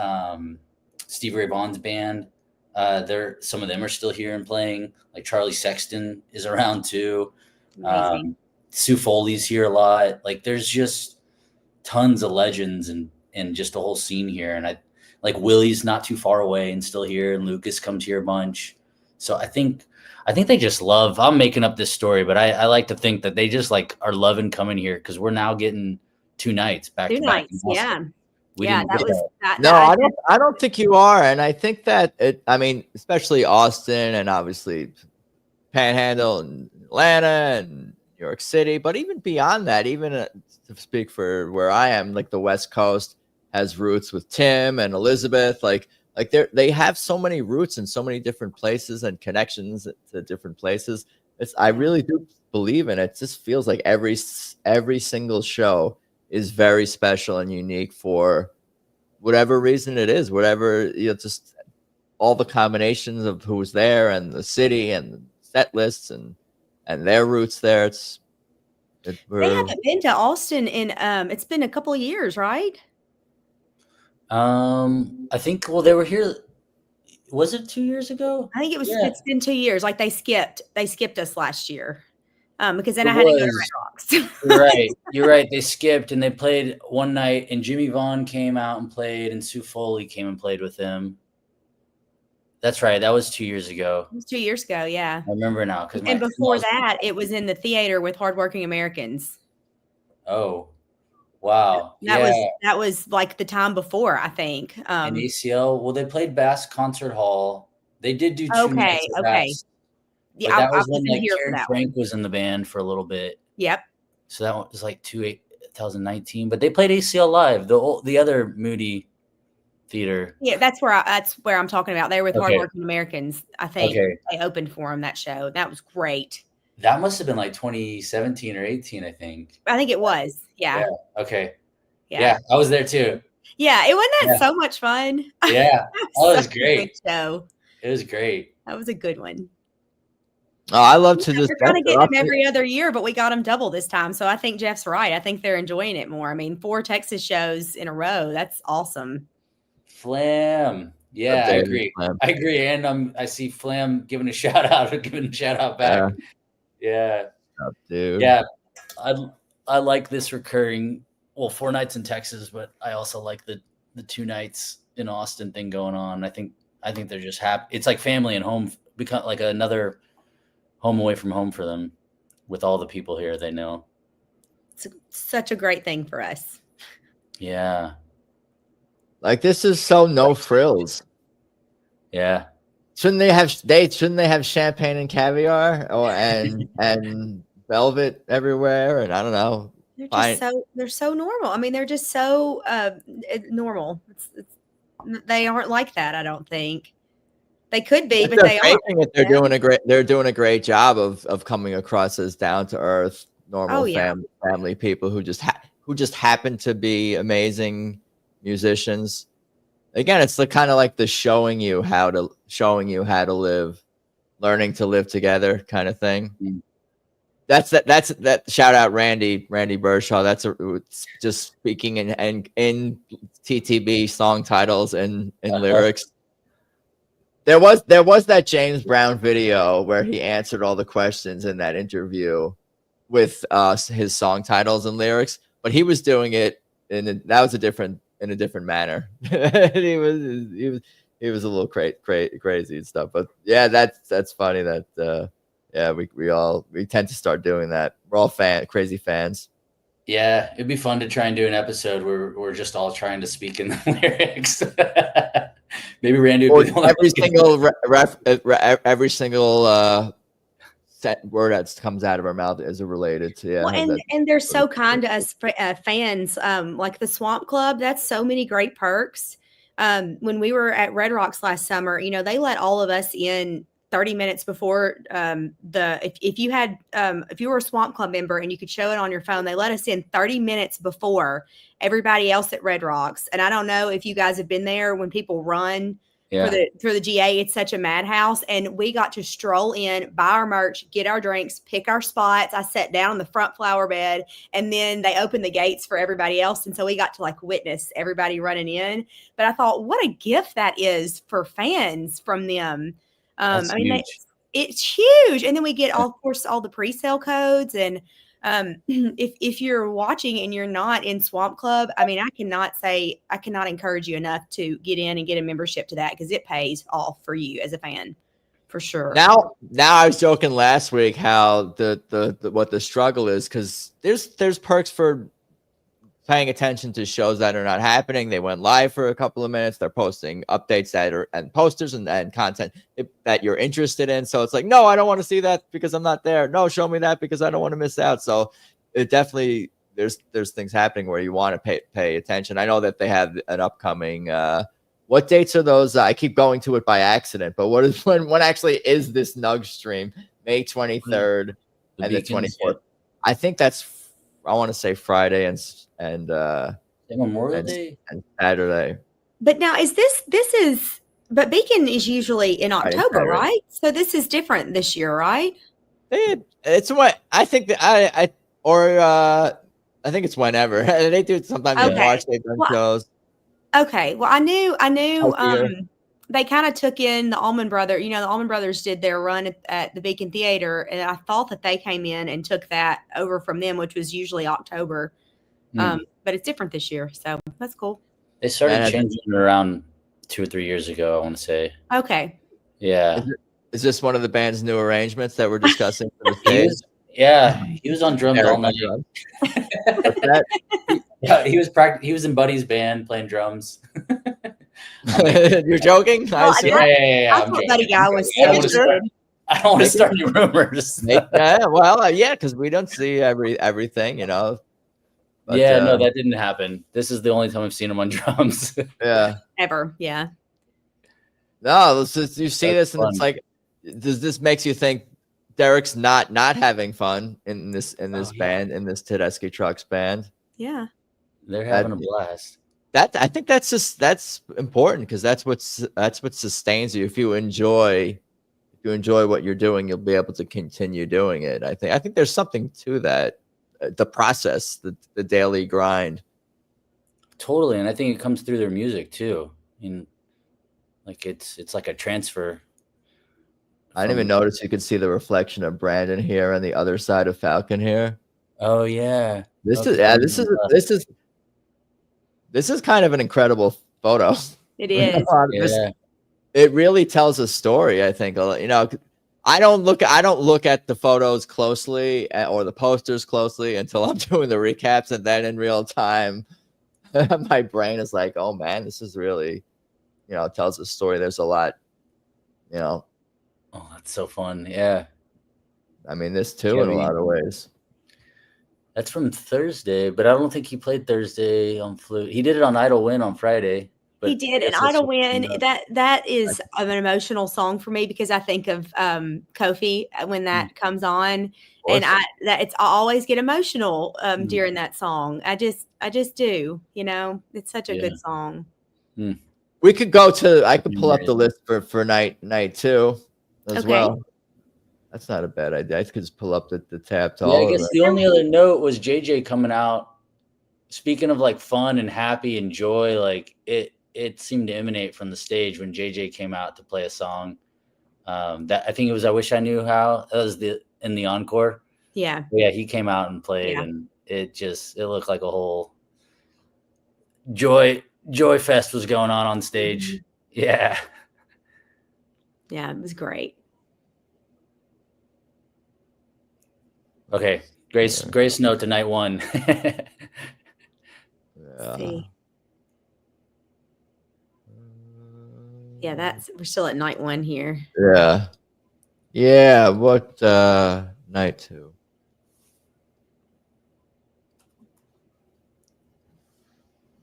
[SPEAKER 8] Stevie Ray Vaughan's band, some of them are still here and playing. Like Charlie Sexton is around too. Sue Foley's here a lot. There's just tons of legends and just a whole scene here. And Willie's not too far away and still here, and Lucas comes here a bunch. So I think they just love. I'm making up this story, but I like to think that they just are loving coming here, because we're now getting 2 nights back to back.
[SPEAKER 10] Yeah.
[SPEAKER 9] I don't think you are, and I think that especially Austin and obviously Panhandle and Atlanta and New York City, but even beyond that, even to speak for where I am, the West Coast has roots with Tim and Elizabeth. They have so many roots in so many different places and connections to different places. I really do believe in it. It just feels like every single show is very special and unique for whatever reason it is, just all the combinations of who's there and the city and the set lists and their roots there.
[SPEAKER 10] They haven't been to Austin in it's been a couple of years, right?
[SPEAKER 8] I think they were here. Was it 2 years ago?
[SPEAKER 10] I think it was. Yeah. It's been 2 years. They skipped us last year. Because then I had to go to Red Rocks. You're right. They skipped, and they played one night, and Jimmy Vaughn came out and played, and Sue Foley came and played with him. That's right. That was 2 years ago. It was 2 years ago, yeah. I remember now. And before that, it was in the theater with Hardworking Americans. Oh, wow. That was the time before, I think. And ACL, well, they played Bass Concert Hall. They did do 2 nights at Bass. Yeah, that was when Karen Frank was in the band for a little bit. Yep. So that was 2019. But they played ACL live, the other Moody theater. Yeah, that's where I'm talking about. They were with Hardworking Americans. I think they opened for them that show. That was great. That must have been 2017 or 18, I think. I think it was. Yeah. Okay. Yeah, I was there too. Yeah, it wasn't that so much fun. Yeah, it was great. Show. It was great. That was a good one.
[SPEAKER 9] Oh, I love to just.
[SPEAKER 10] We're trying to get them every other year, but we got them double this time. So I think Jeff's right. I think they're enjoying it more. I mean, 4 Texas shows in a row. That's awesome. Flam. Yeah, I agree. Flam. I agree. And I see Flam giving a shout out back. Yeah.
[SPEAKER 9] Oh, dude.
[SPEAKER 8] Yeah. I like this recurring, 4 nights in Texas, but I also like the 2 nights in Austin thing going on. I think they're just happy. It's like family and home, become another home away from home for them with all the people here they know. It's such a great thing for us. Yeah.
[SPEAKER 9] This is so no frills.
[SPEAKER 8] Yeah.
[SPEAKER 9] Shouldn't they have champagne and caviar and velvet everywhere? And I don't know.
[SPEAKER 10] They're so normal. I mean, they're just so normal. They aren't like that, I don't think. They could be, but they are.
[SPEAKER 9] They're doing a great job of coming across as down to earth, normal family people who just happen to be amazing musicians. again, it's the kind of like the showing you how to live, learning to live together kind of thing.
[SPEAKER 8] Mm.
[SPEAKER 9] That's that shout out Randy Burshaw. That's just speaking in TTB song titles and lyrics. There was that James Brown video where he answered all the questions in that interview with his song titles and lyrics, but he was doing it in a different manner. he was a little crazy and stuff. But yeah, that's funny that we tend to start doing that. We're all crazy fans.
[SPEAKER 8] Yeah, it'd be fun to try and do an episode where we're just all trying to speak in the lyrics. Maybe Randy would be
[SPEAKER 9] every single word that comes out of our mouth is related to. Yeah,
[SPEAKER 10] well, and they're so kind to us fans. Like the Swamp Club, that's so many great perks. When we were at Red Rocks last summer, they let all of us in 30 minutes before if you were a Swamp Club member and you could show it on your phone, they let us in 30 minutes before everybody else at Red Rocks. And I don't know if you guys have been there when people run for the GA. It's such a madhouse. And we got to stroll in, buy our merch, get our drinks, pick our spots. I sat down on the front flower bed, and then they opened the gates for everybody else. And so we got to witness everybody running in. But I thought, what a gift that is for fans from them. It's huge. And then we get of course all the pre-sale codes. And if you're watching and you're not in Swamp Club, I cannot encourage you enough to get in and get a membership to that, because it pays off for you as a fan, for sure.
[SPEAKER 9] Now I was joking last week how the what the struggle is, because there's perks for paying attention to shows that are not happening. They went live for a couple of minutes. They're posting updates and posters and content that you're interested in. So it's like, no, I don't want to see that because I'm not there. No, show me that because I don't want to miss out. So it definitely, there's things happening where you want to pay attention. I know that they have an upcoming, what dates are those? I keep going to it by accident, but when actually is this Nug stream? May 23rd and the 24th. I think that's, I want to say Friday and
[SPEAKER 8] Memorial Day
[SPEAKER 9] and Saturday.
[SPEAKER 10] But now but Beacon is usually in October, right? So this is different this year, right?
[SPEAKER 9] It's what I think that I think it's whenever they do it sometimes in March. They've done shows.
[SPEAKER 10] Okay, well, I knew they kind of took in the Allman Brothers. The Allman Brothers did their run at the Beacon Theater, and I thought that they came in and took that over from them, which was usually October. But it's different this year, so that's cool.
[SPEAKER 8] They started changing it around 2 or 3 years ago, I want to say.
[SPEAKER 10] Okay.
[SPEAKER 8] Yeah.
[SPEAKER 9] Is this one of the band's new arrangements that we're discussing for the stage?
[SPEAKER 8] He was on drums all night. Yeah, he was in Buddy's band playing drums.
[SPEAKER 9] You're joking?
[SPEAKER 10] Well,
[SPEAKER 8] I'm
[SPEAKER 10] thought Buddy Guy was
[SPEAKER 8] I don't want to start any rumors.
[SPEAKER 9] Because we don't see everything, But,
[SPEAKER 8] no, that didn't happen. This is the only time I've seen him on drums.
[SPEAKER 10] Ever, yeah.
[SPEAKER 9] No, you see this, and it's like, does this makes you think Derek's not having fun in this band, in this Tedeschi Trucks band?
[SPEAKER 10] Yeah,
[SPEAKER 8] they're having a blast.
[SPEAKER 9] I think that's important, because that's what sustains you. If you enjoy what you're doing, you'll be able to continue doing it. I think there's something to that. The process, the daily grind.
[SPEAKER 8] Totally, and I think it comes through their music too. It's like a transfer.
[SPEAKER 9] I didn't even notice you could see the reflection of Brandon here on the other side of Falcon here.
[SPEAKER 8] Oh yeah.
[SPEAKER 9] This is kind of an incredible photo.
[SPEAKER 10] It is.
[SPEAKER 9] It really tells a story, I think. I don't look at the photos closely or the posters closely until I'm doing the recaps, and then in real time, my brain is like, "Oh man, this is really, it tells a story." There's a lot,
[SPEAKER 8] Oh, that's so fun! Yeah,
[SPEAKER 9] I mean, this too in a lot of ways.
[SPEAKER 8] That's from Thursday, but I don't think he played Thursday on flute. He did it on Idle Win on Friday.
[SPEAKER 10] He did, and Idle Win. That is an emotional song for me, because I think of Kofi when that comes on, and I always get emotional during that song. I just do. It's such a good song.
[SPEAKER 9] We could go to. I could pull up the list for night 2 as well. That's not a bad idea. I could just pull up the tab to all
[SPEAKER 8] I guess the only other note was JJ coming out. Speaking of like fun and happy and joy, like it seemed to emanate from the stage when JJ came out to play a song. That I think it was "I Wish I Knew How." That was in the encore.
[SPEAKER 10] Yeah.
[SPEAKER 8] Yeah, he came out and played, and it looked like a whole joy fest was going on stage. Mm-hmm. Yeah.
[SPEAKER 10] Yeah, it was great.
[SPEAKER 8] Okay, Grace note to night 1.
[SPEAKER 10] Yeah, we're still at night 1 here.
[SPEAKER 9] Yeah. What night 2?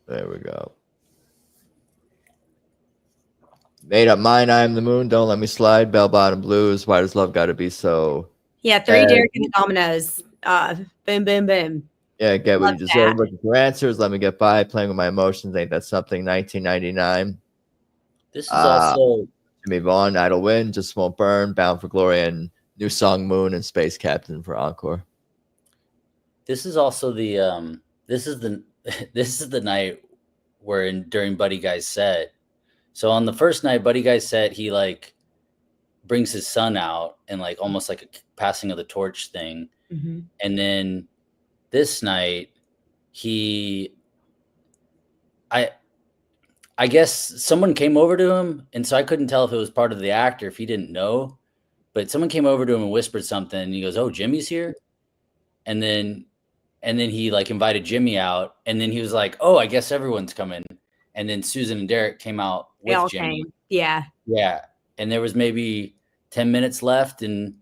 [SPEAKER 9] There we go. Made Up Mind, I Am the Moon, Don't Let Me Slide, Bell Bottom Blues, Why Does Love Gotta Be So?
[SPEAKER 10] Yeah, 3 Derek and the Dominoes. Boom, boom, boom.
[SPEAKER 9] Yeah, Get What You Deserve, Looking for Answers, Let Me Get By, Playing With My Emotions, Ain't That Something, 1999.
[SPEAKER 8] This is also
[SPEAKER 9] Jimmy Vaughn, Idle Wind, Just Won't Burn, Bound for Glory, and New Song Moon and Space Captain for encore.
[SPEAKER 8] This is also the this is the night where during Buddy Guy's set. So on the first night, Buddy Guy's set, he like brings his son out and like almost like a passing of the torch thing.
[SPEAKER 10] Mm-hmm.
[SPEAKER 8] And then this night, I guess someone came over to him, and so I couldn't tell if it was part of the act or if he didn't know. But someone came over to him and whispered something, and he goes, "Oh, Jimmy's here," and then he like invited Jimmy out, and then he was like, "Oh, I guess everyone's coming." And then Susan and Derek came out with Jimmy.
[SPEAKER 10] Came. Yeah.
[SPEAKER 8] Yeah. And there was maybe 10 minutes left, and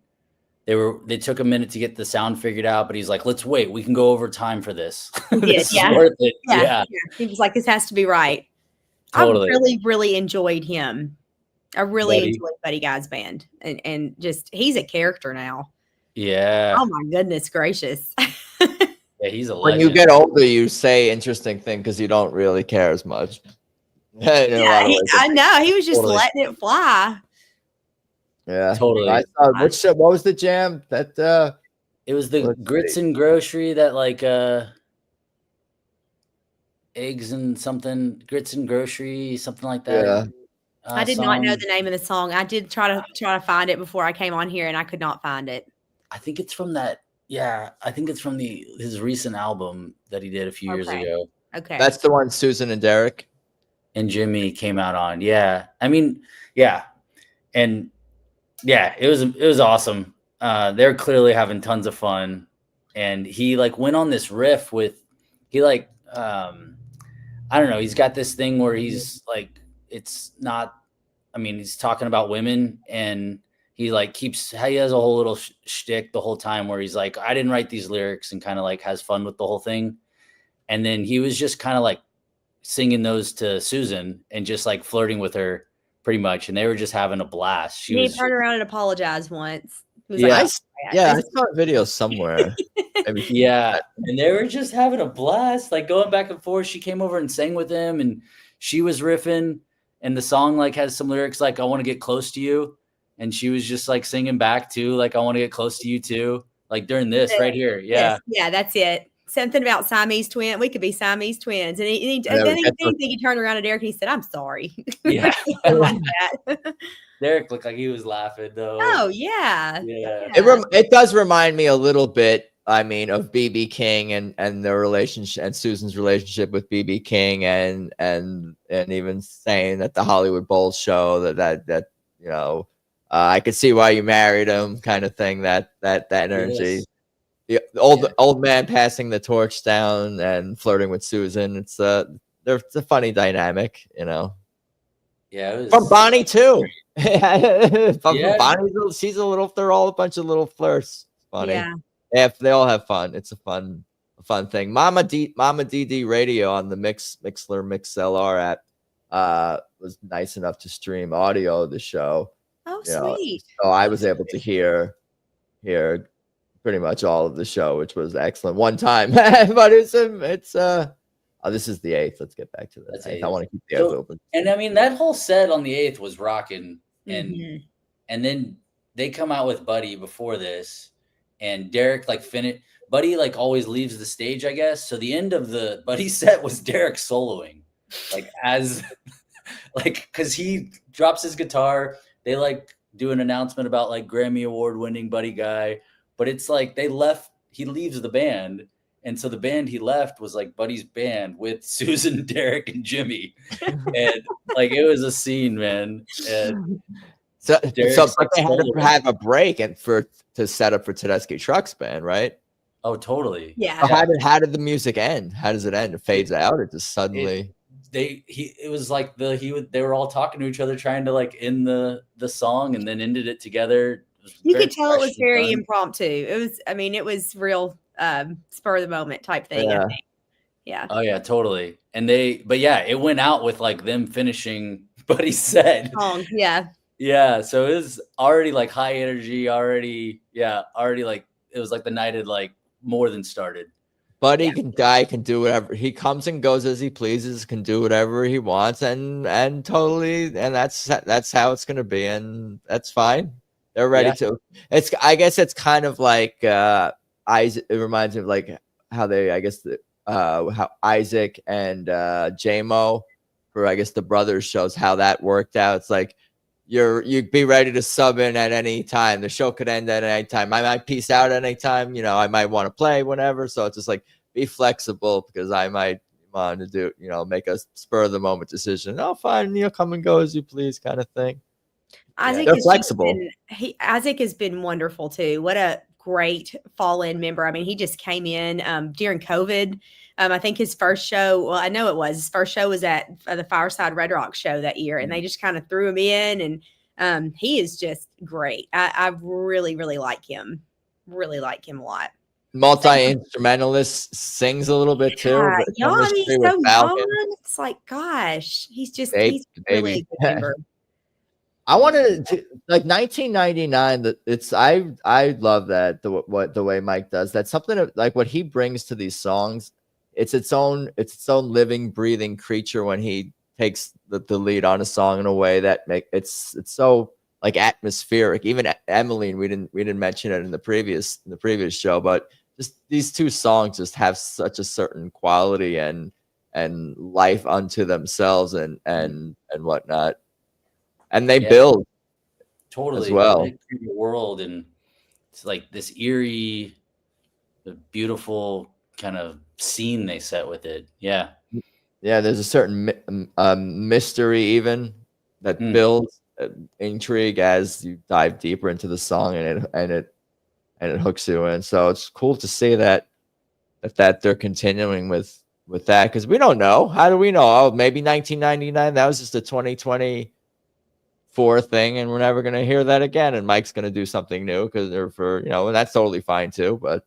[SPEAKER 8] they took a minute to get the sound figured out, but he's like, "Let's wait. We can go over time for this." This is worth it. Yeah.
[SPEAKER 10] He was like, "This has to be right."
[SPEAKER 8] Totally.
[SPEAKER 10] I really, really enjoyed him. I really enjoyed Buddy Guy's band. And just, he's a character now.
[SPEAKER 8] Yeah.
[SPEAKER 10] Oh my goodness gracious.
[SPEAKER 8] Yeah, he's a legend.
[SPEAKER 9] When you get older, you say interesting things because you don't really care as much.
[SPEAKER 10] I know. He was just letting it fly.
[SPEAKER 9] Yeah,
[SPEAKER 8] totally.
[SPEAKER 9] I saw, what was the jam that?
[SPEAKER 8] It was the Grits and Grocery that like eggs and something, Grits and Grocery, something like that.
[SPEAKER 9] Yeah.
[SPEAKER 10] I did not know the name of the song. I did try to find it before I came on here, and I could not find it.
[SPEAKER 8] I think it's from that. Yeah, I think it's from his recent album that he did a few years ago.
[SPEAKER 10] Okay.
[SPEAKER 9] That's the one Susan and Derek
[SPEAKER 8] and Jimmy came out on. Yeah. I mean, yeah. And yeah, it was awesome. They're clearly having tons of fun. And he like went on this riff I don't know, he's got this thing where he's like, it's not, I mean, he's talking about women, and he like he has a whole little shtick the whole time where he's like, I didn't write these lyrics, and kind of like has fun with the whole thing. And then he was just kind of like singing those to Susan and just like flirting with her pretty much. And they were just having a blast.
[SPEAKER 10] He turned around and apologized once.
[SPEAKER 9] I saw a video somewhere.
[SPEAKER 8] Yeah. And they were just having a blast, like going back and forth. She came over and sang with him, and she was riffing, and the song like has some lyrics like, I want to get close to you. And she was just like singing back too, like, I want to get close to you too. Like during this right here. Yeah.
[SPEAKER 10] Yes. Yeah, that's it. Something about Siamese twin. We could be Siamese twins. And then he turned around to Derek and he said, I'm sorry.
[SPEAKER 8] Yeah. Derek looked like he was laughing though.
[SPEAKER 10] Oh yeah.
[SPEAKER 8] Yeah.
[SPEAKER 9] It does remind me a little bit, I mean, of BB King and their relationship, and Susan's relationship with BB King, and even saying at the Hollywood Bowl show that you know, I could see why you married him, kind of thing. That energy. Yes. The old man passing the torch down and flirting with Susan. It's a funny dynamic, you know.
[SPEAKER 8] Yeah, it was...
[SPEAKER 9] from Bonnie too. Bonnie, she's a little. They're all a bunch of little flirts. Funny. Yeah. They all have fun. It's a fun thing. Mama DD Radio on the Mixler MixLR app was nice enough to stream audio of the show.
[SPEAKER 10] Oh, sweet.
[SPEAKER 9] So I was able to hear pretty much all of the show, which was excellent one time. But Oh, this is the 8th. Let's get back to the
[SPEAKER 8] That's
[SPEAKER 9] 8th.
[SPEAKER 8] eighth.
[SPEAKER 9] I want to keep the 8th open.
[SPEAKER 8] And I mean, that whole set on the 8th was rocking. And
[SPEAKER 10] Mhm.
[SPEAKER 8] and then they come out with Buddy before this, and Derek like Buddy like always leaves the stage, I guess. So the end of the Buddy set was Derek soloing, like as like because he drops his guitar. They like do an announcement about like Grammy Award winning Buddy guy, but it's like he leaves the band. And so the band he left was like Buddy's band with Susan, Derek, and Jimmy. And like it was a scene, man. And
[SPEAKER 9] So
[SPEAKER 8] but
[SPEAKER 9] they had to have a break to set up for Tedeschi Trucks Band, right?
[SPEAKER 8] Oh, totally.
[SPEAKER 10] Yeah.
[SPEAKER 9] So how did the music end? How does it end? It fades out. It just suddenly.
[SPEAKER 8] It was like they were all talking to each other, trying to like end the song, and then ended it together.
[SPEAKER 10] You could tell it was very impromptu. It was real spur of the moment type thing.
[SPEAKER 9] Yeah.
[SPEAKER 10] I think. Yeah.
[SPEAKER 8] Oh yeah, totally. And it went out with like them finishing Buddy's set.
[SPEAKER 10] Song. Yeah.
[SPEAKER 8] Yeah. So it was already like high energy. Already like it was like the night had like more than started.
[SPEAKER 9] Buddy can do whatever. He comes and goes as he pleases, can do whatever he wants, and totally, and that's how it's gonna be, and that's fine. They're ready to. I guess it's kind of like Isaac. It reminds me of like how how Isaac and JMO for I guess the brothers shows how that worked out. It's like you'd be ready to sub in at any time. The show could end at any time. I might peace out at any time. I might want to play whenever. So it's just like be flexible because I might want to do make a spur of the moment decision. Oh, fine, come and go as you please, kind of thing.
[SPEAKER 10] Isaac
[SPEAKER 9] they're flexible.
[SPEAKER 10] Isaac has been wonderful too. What a great fall-in member. I mean, he just came in during COVID. I think his first show, well, I know it was, his first show was at the Fireside Red Rock show that year, and they just kind of threw him in, and he is just great. I really, really like him. Really like him a lot.
[SPEAKER 9] Multi-instrumentalist, sings a little bit too.
[SPEAKER 10] Yeah, he's so young. It's like, gosh, he's really a good member.
[SPEAKER 9] I wanted to like 1999. I love that the way Mike does. That's something like what he brings to these songs. It's its own living, breathing creature when he takes the lead on a song in a way that it's so like atmospheric. Even Emmeline, we didn't mention it in the previous show, but just these two songs just have such a certain quality and life unto themselves and whatnot. And they build
[SPEAKER 8] totally
[SPEAKER 9] as well.
[SPEAKER 8] The world, and it's like this eerie, beautiful kind of scene they set with it. Yeah.
[SPEAKER 9] There's a certain mystery even that builds intrigue as you dive deeper into the song, and it hooks you in. So it's cool to see that they're continuing with that, because we don't know. How do we know? Oh, maybe 1999. That was just a 2024 thing, and we're never going to hear that again. And Mike's going to do something new because they're and that's totally fine too. But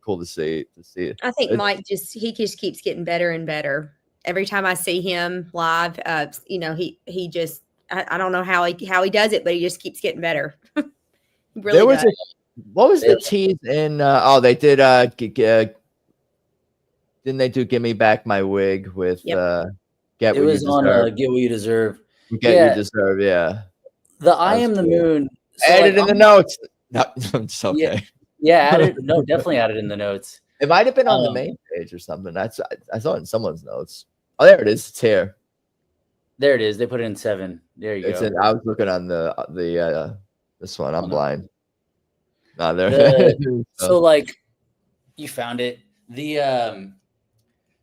[SPEAKER 9] cool to see it.
[SPEAKER 10] I think Mike just keeps getting better and better every time I see him live. He just I don't know how he does it, but he just keeps getting better. Really
[SPEAKER 9] there was what was the tease in? They did. Didn't they do "Give Me Back My Wig" with Get What You Deserve?
[SPEAKER 8] Get What You Deserve.
[SPEAKER 9] Get What You Deserve. Yeah.
[SPEAKER 8] The I Am the Moon.
[SPEAKER 9] So added in the notes. No, it's okay.
[SPEAKER 8] Added. No, definitely added in the notes.
[SPEAKER 9] It might have been on the main page or something. I saw it in someone's notes. Oh, there it is. It's here.
[SPEAKER 8] There it is. They put it in 7. There you go.
[SPEAKER 9] I was looking on the this one. I'm blind. No, there.
[SPEAKER 8] So like, you found it.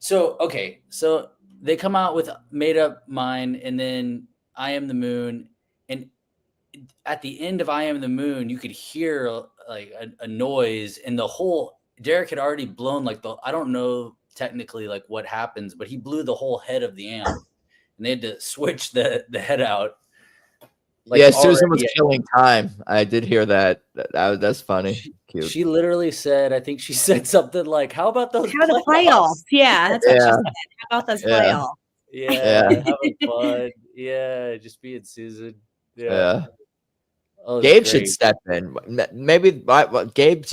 [SPEAKER 8] So they come out with Made Up Mind, and then I Am the Moon, and at the end of I Am the Moon, you could hear like a noise, and the whole Derek had already blown I don't know technically like what happens, but he blew the whole head of the amp, and they had to switch the head out.
[SPEAKER 9] Susan was killing time. I did hear that. That's funny. Cute.
[SPEAKER 8] She literally said, I think she said something like, "How about those
[SPEAKER 10] the playoffs?" Yeah, that's what she said. How about those playoffs?
[SPEAKER 8] Yeah, having fun. Yeah, just being Susan. Yeah. Oh,
[SPEAKER 9] Gabe
[SPEAKER 8] great.
[SPEAKER 9] should step in. Maybe Gabe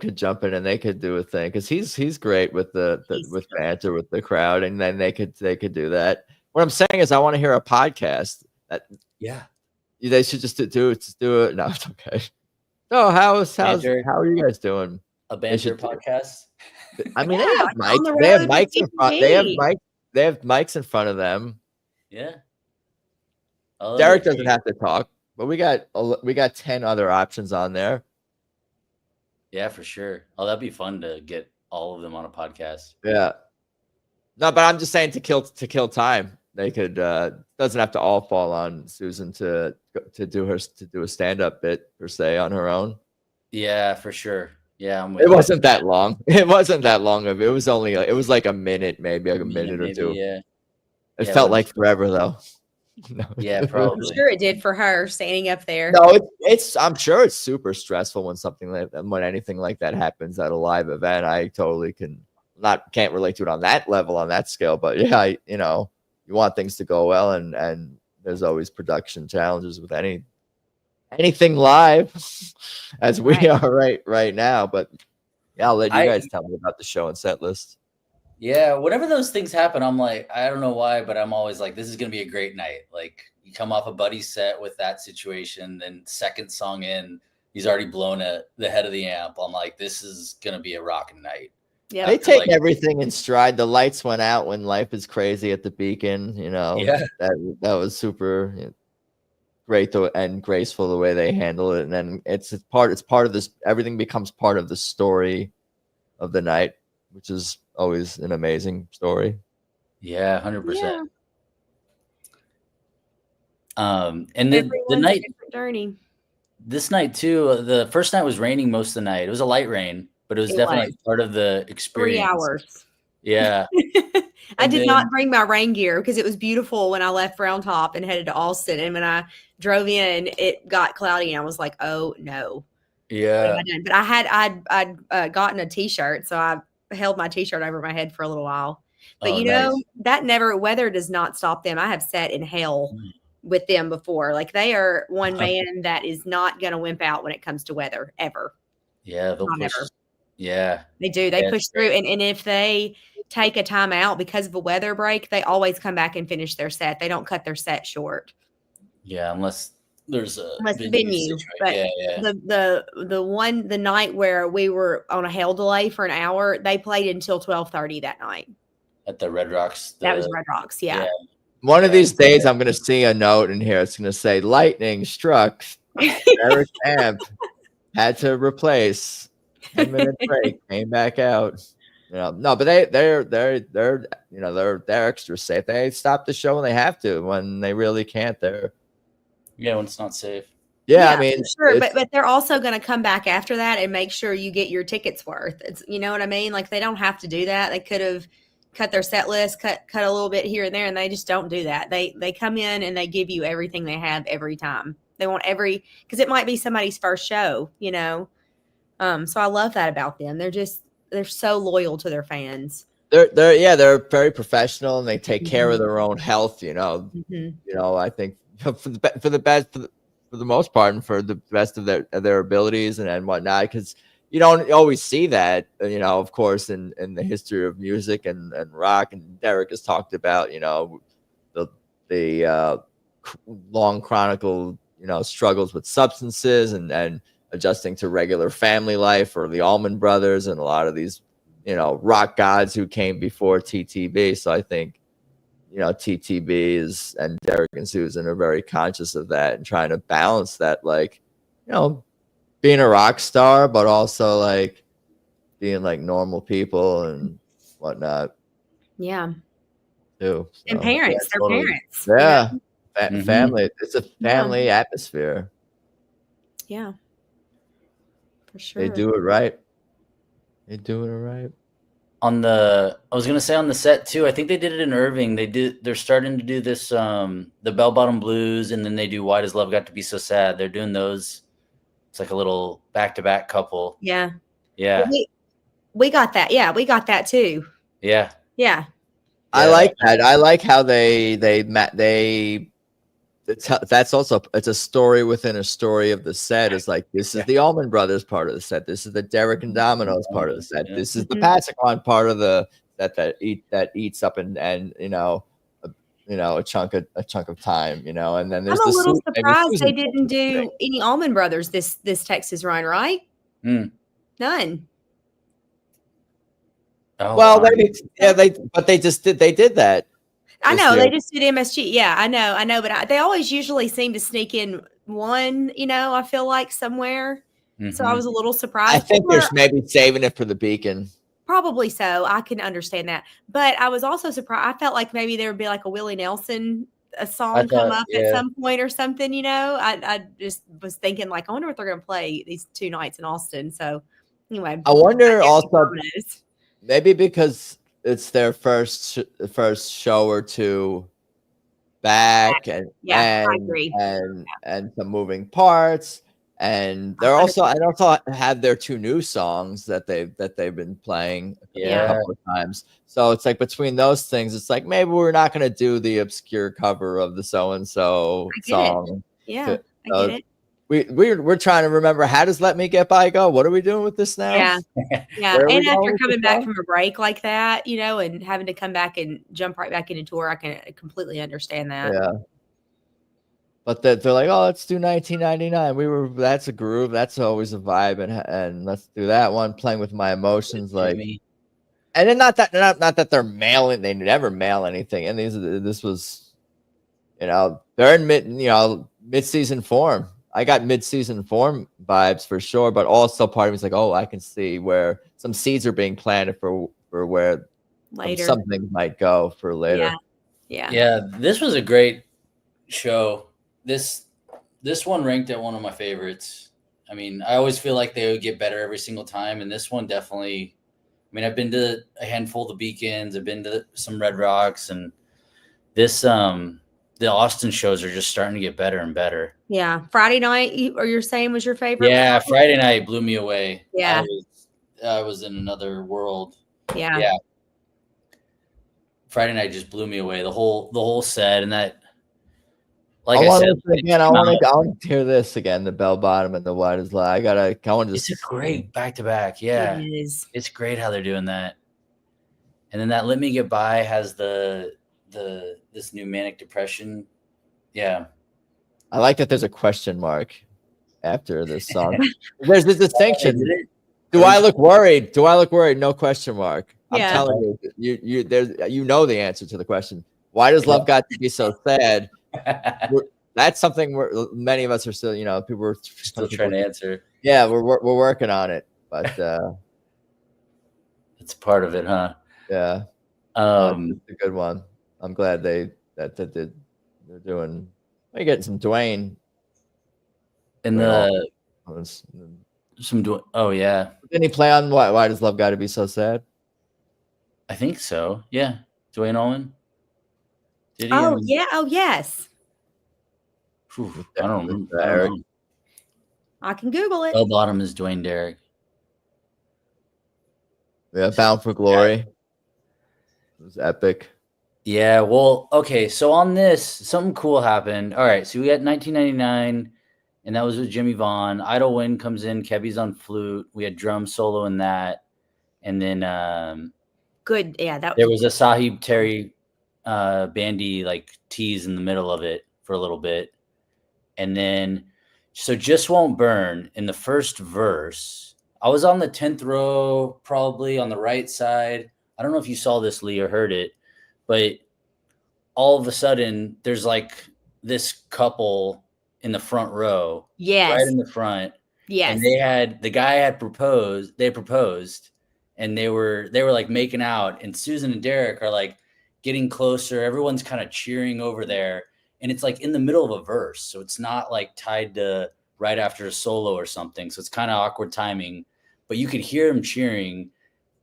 [SPEAKER 9] could jump in and they could do a thing because he's great with with banter with the crowd, and then they could do that. What I'm saying is, I want to hear a podcast. They should just do it. No, it's okay. No, how are you guys doing?
[SPEAKER 8] A banter podcast.
[SPEAKER 9] I mean, they have mics. They have mics in front. They have mics in front of them.
[SPEAKER 8] Yeah.
[SPEAKER 9] Derek doesn't have to talk, but we got 10 other options on there.
[SPEAKER 8] Yeah, for sure. Oh, that'd be fun to get all of them on a podcast.
[SPEAKER 9] Yeah. No, but I'm just saying to kill time. They could doesn't have to all fall on Susan to do a stand-up bit per se on her own.
[SPEAKER 8] Yeah, for sure. Yeah,
[SPEAKER 9] it wasn't that long. It wasn't that long of it. It was like a minute, maybe like a minute or two.
[SPEAKER 8] Yeah.
[SPEAKER 9] It felt like forever though.
[SPEAKER 8] No. Yeah, probably.
[SPEAKER 10] I'm sure it did for her standing up there.
[SPEAKER 9] No, I'm sure it's super stressful when anything like that happens at a live event. I totally can't relate to it on that level, on that scale, but yeah, you want things to go well, and there's always production challenges with anything live, as we are right now. But yeah, I'll let you guys tell me about the show and set list.
[SPEAKER 8] Yeah, whenever those things happen, I'm like, I don't know why, but I'm always like, this is gonna be a great night. Like, you come off a buddy set with that situation, then second song in, he's already blown the head of the amp. I'm like, this is gonna be a rocking night.
[SPEAKER 10] Yeah,
[SPEAKER 9] they take everything in stride. The lights went out when Life is Crazy at the Beacon.
[SPEAKER 8] Yeah,
[SPEAKER 9] that was super great and graceful the way they handle it. And then it's part of this. Everything becomes part of the story of the night, which is always an amazing story.
[SPEAKER 8] Yeah, 100%. And then the night
[SPEAKER 10] journey. This
[SPEAKER 8] night too. The first night was raining most of the night. It was a light rain, but it was definitely part of the experience.
[SPEAKER 10] 3 hours.
[SPEAKER 8] Yeah.
[SPEAKER 10] I did not bring my rain gear because it was beautiful when I left Round Top and headed to Austin. And when I drove in, it got cloudy and I was like, oh no.
[SPEAKER 8] Yeah.
[SPEAKER 10] But I'd gotten a t-shirt. So I held my t-shirt over my head for a little while. But that weather does not stop them. I have sat in hell with them before. Like, they are one man that is not going to wimp out when it comes to weather ever.
[SPEAKER 8] Yeah. They'll push. Yeah.
[SPEAKER 10] They do. They push through. And if they take a time out because of a weather break, they always come back and finish their set. They don't cut their set short.
[SPEAKER 8] Yeah. Unless there's a
[SPEAKER 10] venue. But the night where we were on a hail delay for an hour, they played until 12:30 that night.
[SPEAKER 8] At the Red Rocks.
[SPEAKER 10] That was Red Rocks. Yeah.
[SPEAKER 9] One of these days, I'm going to see a note in here. It's going to say, lightning struck. Eric Amp had to replace. 10-minute break, came back out. No, but they're extra safe. They stop the show when they have to. When they really can't, when
[SPEAKER 8] it's not safe.
[SPEAKER 9] Yeah, I mean,
[SPEAKER 10] sure, but they're also going to come back after that and make sure you get your tickets worth. It's, you know what I mean? Like, they don't have to do that. They could have cut their set list, cut a little bit here and there, and they just don't do that. They come in and they give you everything they have every time. They want because it might be somebody's first show, So I love that about them. They're so loyal to their fans.
[SPEAKER 9] They're very professional and they take care of their own health. I think for the most part and for the best of their abilities and whatnot, because you don't always see that. Of course, in the history of music and rock, and Derek has talked about the long chronicle struggles with substances and adjusting to regular family life, or the Allman Brothers and a lot of these, rock gods who came before TTB. So I think, TTB and Derek and Susan are very conscious of that and trying to balance that, being a rock star, but also being normal people and whatnot.
[SPEAKER 10] Yeah.
[SPEAKER 9] Too. So,
[SPEAKER 10] and parents, they're parents.
[SPEAKER 9] Yeah. Family. It's a family atmosphere.
[SPEAKER 10] Yeah. For sure.
[SPEAKER 9] They do it right.
[SPEAKER 8] I was gonna say on the set too. I think they did it in Irving. They're starting to do this the Bell Bottom Blues, and then they do Why Does Love Got to Be So Sad. They're doing those. It's like a little back-to-back couple.
[SPEAKER 10] Yeah.
[SPEAKER 8] Yeah.
[SPEAKER 10] We got that. Yeah, we got that too.
[SPEAKER 8] Yeah.
[SPEAKER 10] Yeah.
[SPEAKER 9] I like that. I like how they that's also it's a story within a story of the set. It's like this is the Allman Brothers part of the set. This is the Derek and Domino's part of the set. This is the Passaquan part of the set that eats up and a chunk of time, and then there's
[SPEAKER 10] I'm a little surprised they didn't do any Allman Brothers this Texas run, right? None.
[SPEAKER 9] Oh, well, they did that.
[SPEAKER 10] I know they just did MSG. Yeah, I know, but they always usually seem to sneak in one. I feel like somewhere. So I was a little surprised.
[SPEAKER 9] I think they're maybe saving it for the Beacon.
[SPEAKER 10] Probably so. I can understand that, but I was also surprised. I felt like maybe there would be like a Willie Nelson song come up at some point or something. I just was thinking like, I wonder what they're going to play these 2 nights in Austin. So anyway,
[SPEAKER 9] I wonder also maybe because it's their first show or two back, and some moving parts. And they're also have their 2 new songs that they've been playing a couple of times. So it's like between those things, it's like maybe we're not going to do the obscure cover of the so and so song.
[SPEAKER 10] Yeah, I get it.
[SPEAKER 9] We're trying to remember, how does "Let Me Get By" go? What are we doing with this now?
[SPEAKER 10] Yeah. And after coming back from a break like that, and having to come back and jump right back into tour, I can completely understand that.
[SPEAKER 9] Yeah. But they're like, oh, let's do 1999. That's a groove. That's always a vibe, and let's do that one. Playing with My Emotions, and then not that they're mailing. They never mail anything. And this was, they're in mid-season form. I got mid-season form vibes for sure, but also part of me is like, oh, I can see where some seeds are being planted for where later something might go for later.
[SPEAKER 8] Yeah. This was a great show. This one ranked at one of my favorites. I mean, I always feel like they would get better every single time, and this one definitely. I mean, I've been to a handful of the Beacons. I've been to some Red Rocks, and this the Austin shows are just starting to get better and better.
[SPEAKER 10] Yeah, Friday night, you're saying was your favorite?
[SPEAKER 8] Yeah, Friday night blew me away.
[SPEAKER 10] Yeah,
[SPEAKER 8] I was in another world.
[SPEAKER 10] Yeah.
[SPEAKER 8] Friday night just blew me away. The whole set, and that.
[SPEAKER 9] Like I said, again, I want to hear this again. The Bell Bottom and the White is Lie.
[SPEAKER 8] It's a great back to back. Yeah,
[SPEAKER 10] it is.
[SPEAKER 8] It's great how they're doing that. And then that "Let Me Get By" has this new manic depression. Yeah,
[SPEAKER 9] I like that. There's a question mark after this song. There's a distinction. Do I look worried? No question mark. I'm telling you, you know the answer to the question. Why does love got to be so sad? That's something many of us are still, people are
[SPEAKER 8] still trying to answer.
[SPEAKER 9] Yeah, we're working on it, but
[SPEAKER 8] it's part of it, huh?
[SPEAKER 9] Yeah, it's a good one. I'm glad they're doing. We're getting some Dwayne
[SPEAKER 8] and Oh yeah,
[SPEAKER 9] didn't he play on Why Does Love Got to Be So Sad?
[SPEAKER 8] I think so. Yeah, Dwayne Allman.
[SPEAKER 10] Did he? Oh yeah. Oh yes.
[SPEAKER 8] Whew, I don't remember.
[SPEAKER 10] I can Google it.
[SPEAKER 8] Bell Bottom is Dwayne Derrick.
[SPEAKER 9] Yeah, Bound for Glory. It was epic.
[SPEAKER 8] Yeah. Well, okay. So on this, something cool happened. All right. So we got 1999, and that was with Jimmy Vaughn. Idle Wind comes in. Kevy's on flute. We had drum solo in that, and then
[SPEAKER 10] good. Yeah.
[SPEAKER 8] There was a Sahib Terry bandy like tease in the middle of it for a little bit, and then so Just Won't Burn in the first verse. I was on the 10th row, probably on the right side. I don't know if you saw this, Leigh, or heard it, but all of a sudden there's like this couple in the front row.
[SPEAKER 10] Yes,
[SPEAKER 8] right in the front.
[SPEAKER 10] Yes,
[SPEAKER 8] and the guy had proposed. They proposed, and they were like making out, and Susan and Derek are like getting closer. Everyone's kind of cheering over there, and it's like in the middle of a verse, so it's not like tied to right after a solo or something, so it's kind of awkward timing, but you could hear them cheering,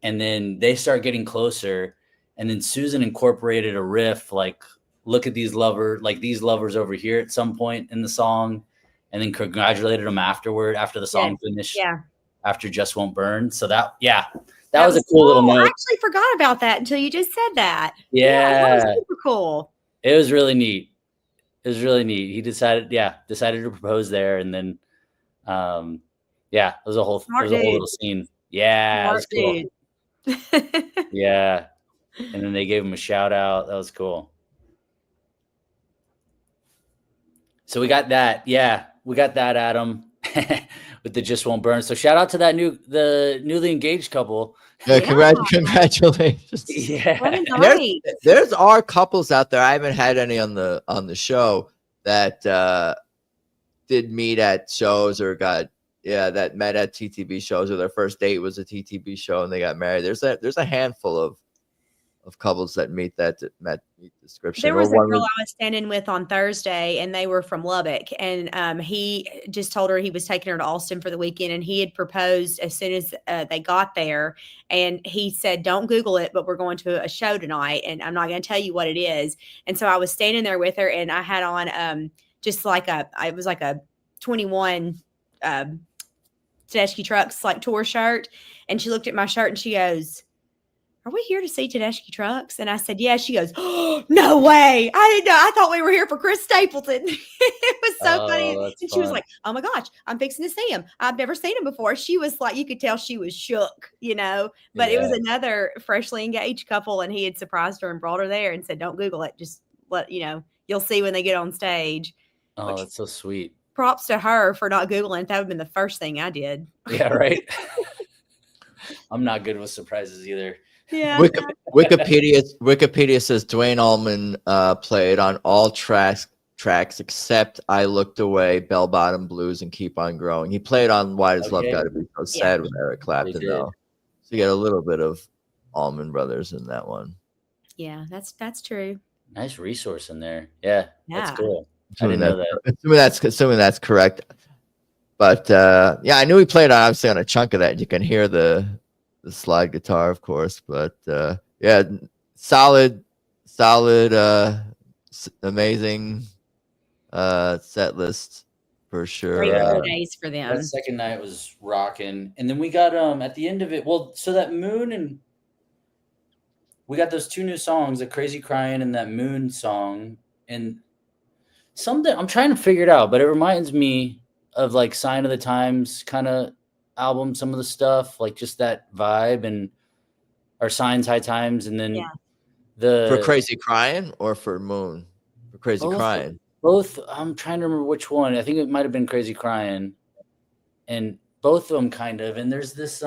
[SPEAKER 8] and then they start getting closer, and then Susan incorporated a riff like, look at these lovers over here at some point in the song, and then congratulated them after the song finished, after Just Won't Burn. So that was a cool little note.
[SPEAKER 10] I actually forgot about that until you just said that.
[SPEAKER 8] Yeah,
[SPEAKER 10] that was super cool.
[SPEAKER 8] It was really neat. It was really neat. He decided to propose there, and then, it was a whole little scene. Yeah, it was cool. Yeah, and then they gave him a shout out. That was cool. So we got that. Yeah, we got that, Adam, with the Just Won't Burn. So shout out to the newly engaged couple.
[SPEAKER 9] Yeah, congratulations.
[SPEAKER 8] Yeah,
[SPEAKER 9] there's are couples out there. I haven't had any on the show that did meet at shows or that met at TTB shows, or their first date was a TTB show and they got married. There's a handful of couples that meet the description.
[SPEAKER 10] There was a girl I was standing with on Thursday, and they were from Lubbock, and he just told her he was taking her to Austin for the weekend, and he had proposed as soon as they got there, and he said, "Don't Google it, but we're going to a show tonight, and I'm not going to tell you what it is." And so I was standing there with her, and I had on just like it was like a 21 Tedeschi Trucks like tour shirt, and she looked at my shirt and she goes, "Are we here to see Tedeschi Trucks?" And I said, "Yeah." She goes, "Oh, no way. I didn't know. I thought we were here for Chris Stapleton." It was so funny. And she was like, "Oh my gosh, I'm fixing to see him. I've never seen him before." She was like, you could tell she was shook, but it was another freshly engaged couple, and he had surprised her and brought her there and said, "Don't Google it. Just you'll see when they get on stage."
[SPEAKER 8] Oh, that's so sweet.
[SPEAKER 10] Props to her for not Googling it. That would have been the first thing I did.
[SPEAKER 8] Yeah, right. I'm not good with surprises either.
[SPEAKER 10] Yeah.
[SPEAKER 9] Wikipedia says Dwayne Allman played on all tracks except I Looked Away, Bell Bottom Blues, and Keep on Growing. He played on Why Does Love Gotta Be So Sad with Eric Clapton, though. So you get a little bit of Allman Brothers in that one.
[SPEAKER 10] Yeah, that's true.
[SPEAKER 8] Nice resource in there. Yeah. That's cool. I didn't know
[SPEAKER 9] that. Assuming that's correct. But I knew he played obviously on a chunk of that. You can hear the slide guitar, of course. But solid, amazing set list for sure.
[SPEAKER 10] Great early days for them.
[SPEAKER 8] That second night was rocking, and then we got at the end of it. Well, so that Moon, and we got those two new songs, the Crazy Crying and that Moon song, and something I'm trying to figure it out, but it reminds me of like Sign of the Times kind of album, some of the stuff, like just that vibe, or Signs High Times, and then
[SPEAKER 9] for Crazy Crying or for Moon? For Crazy Crying.
[SPEAKER 8] Both. I'm trying to remember which one. I think it might have been Crazy Crying, and both of them kind of. And there's this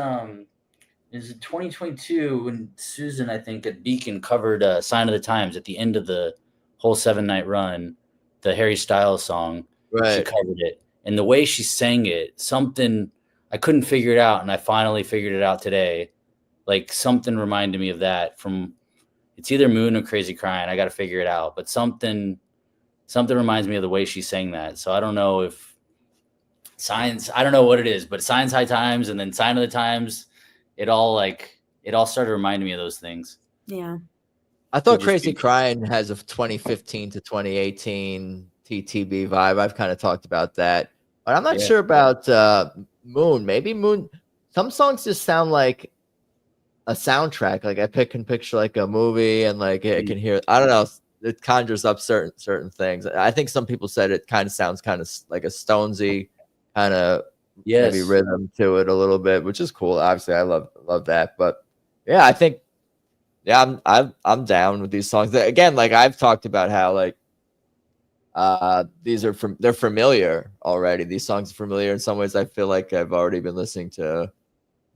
[SPEAKER 8] is 2022 when Susan, I think, at Beacon covered Sign of the Times at the end of the whole 7-night run, the Harry Styles song.
[SPEAKER 9] Right.
[SPEAKER 8] She covered it. And the way she sang it, something, I couldn't figure it out. And I finally figured it out today. Like something reminded me of that from, it's either Moon or Crazy Crying. I got to figure it out. But something reminds me of the way she sang that. So I don't know if Signs, I don't know what it is, but Signs High Times and then Sign of the Times, it all started reminding me of those things.
[SPEAKER 10] Yeah.
[SPEAKER 9] I thought Crazy Crying has a 2015 to 2018 TTB vibe. I've kind of talked about that, but I'm not sure about Moon. Maybe Moon. Some songs just sound like a soundtrack. Like I can picture like a movie, and like I can hear. I don't know. It conjures up certain things. I think some people said it kind of sounds kind of like a Stonesy kind of maybe rhythm to it a little bit, which is cool. Obviously, I love that. But yeah, I think I'm down with these songs. Again, like I've talked about how like these are they're familiar already. These songs are familiar in some ways. I feel like I've already been listening to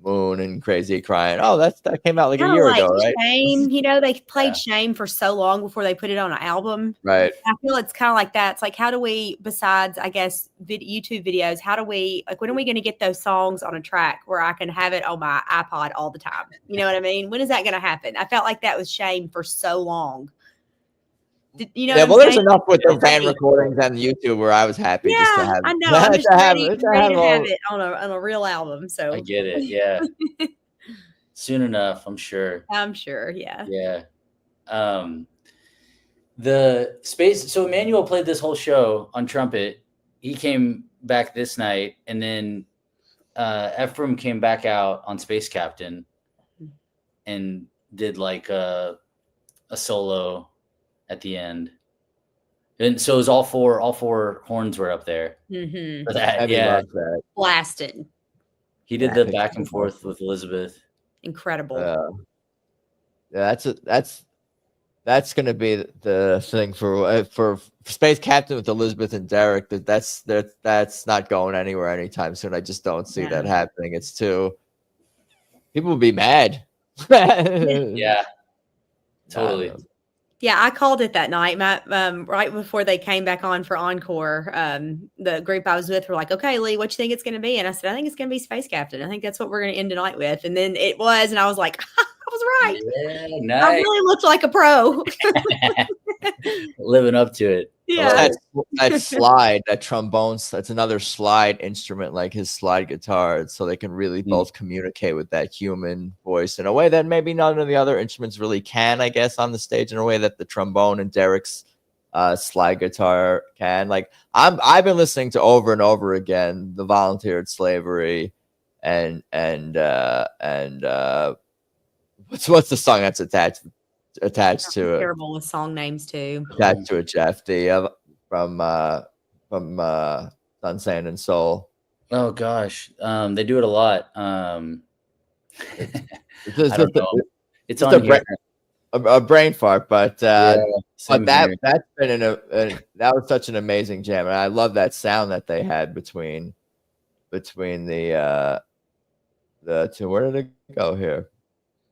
[SPEAKER 9] Moon and Crazy Crying. Oh, that came out like a year ago, right?
[SPEAKER 10] Shame, they played Shame for so long before they put it on an album.
[SPEAKER 9] Right.
[SPEAKER 10] I feel it's kind of like that. It's like, how do we, besides, I guess, YouTube videos, how do we, like, when are we going to get those songs on a track where I can have it on my iPod all the time? You know what I mean? When is that going to happen? I felt like that was Shame for so long.
[SPEAKER 9] Well, there's enough with the fan recordings on YouTube where I was happy just to have it.
[SPEAKER 10] I know. I'm just ready to have it on a real album. So
[SPEAKER 8] I get it. Yeah. Soon enough, I'm sure.
[SPEAKER 10] I'm sure. Yeah.
[SPEAKER 8] Yeah. The space. So Emmanuel played this whole show on trumpet. He came back this night, and then Ephraim came back out on Space Captain and did like a solo at the end. And so it was all four horns were up there
[SPEAKER 10] Mm-hmm.
[SPEAKER 8] for that.
[SPEAKER 3] Heavy
[SPEAKER 8] Yeah.
[SPEAKER 3] love that.
[SPEAKER 10] Blasted.
[SPEAKER 8] He did the back and forth with Elizabeth.
[SPEAKER 10] Incredible.
[SPEAKER 9] Yeah, that's going to be the thing for Space Captain with Elizabeth and Derek. That's not going anywhere anytime soon. I just don't see that happening. It's too. People will be mad.
[SPEAKER 8] Yeah, totally.
[SPEAKER 10] Yeah, I called it that night. Right before they came back on for Encore, the group I was with were like, "Okay, Leigh, what you think it's going to be?" And I said, "I think it's going to be Space Captain. I think that's what we're going to end tonight with." And then it was, and I was like, "I was right.
[SPEAKER 8] Yeah, nice.
[SPEAKER 10] I really looked like a pro."
[SPEAKER 8] Living up to it.
[SPEAKER 10] Yeah.
[SPEAKER 9] That slide, that trombones, that's another slide instrument, like his slide guitar, so they can really both communicate with that human voice in a way that maybe none of the other instruments really can, I guess, on the stage, in a way that the trombone and Derek's slide guitar can. Like I've been listening to over and over again the Volunteered Slavery and what's the song that's attached to it?
[SPEAKER 10] Terrible with song names too.
[SPEAKER 9] Attached to it, Jeff. From Sun, Sand, and Soul.
[SPEAKER 8] Oh gosh, they do it a lot. I don't know. It's on
[SPEAKER 9] a brain fart, but
[SPEAKER 8] that's
[SPEAKER 9] been that was such an amazing jam, and I love that sound that they had between the two. Where did it go here?